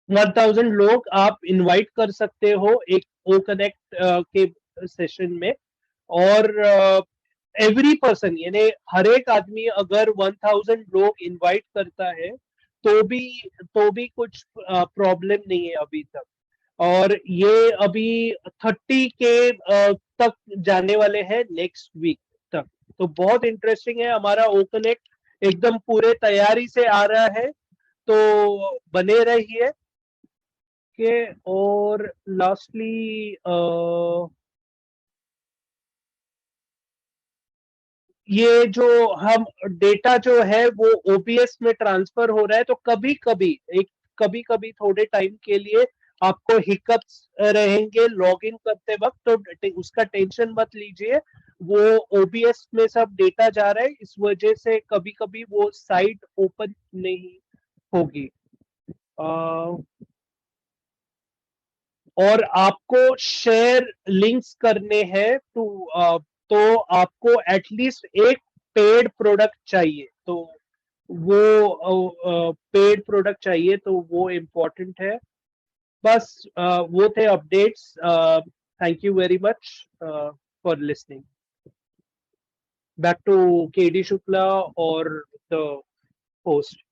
1000 लोग आप इनवाइट कर सकते हो एक ओ कनेक्ट के सेशन में और एवरी पर्सन यानी हर एक आदमी अगर 1000 लोग इनवाइट करता है तो भी कुछ प्रॉब्लम नहीं है अभी तक। और ये अभी 30 के तक जाने वाले हैं नेक्स्ट वीक तक। तो बहुत इंटरेस्टिंग है। हमारा ओ कनेक्ट एकदम पूरे तैयारी से आ रहा है, तो बने रहिए के। और लास्टली ये जो हम डेटा जो है वो ओबीएस में ट्रांसफर हो रहा है, तो कभी कभी थोड़े टाइम के लिए आपको हिकअप्स रहेंगे लॉग इन करते वक्त, तो उसका टेंशन मत लीजिए। वो ओबीएस में सब डेटा जा रहा है, इस वजह से कभी कभी वो साइट ओपन नहीं होगी। और आपको शेयर लिंक्स करने हैं तो आपको एटलीस्ट एक पेड प्रोडक्ट चाहिए, तो वो पेड प्रोडक्ट चाहिए, तो वो इम्पोर्टेंट है। बस वो थे updates. Thank you very much for listening. Back to KD Shukla और द होस्ट।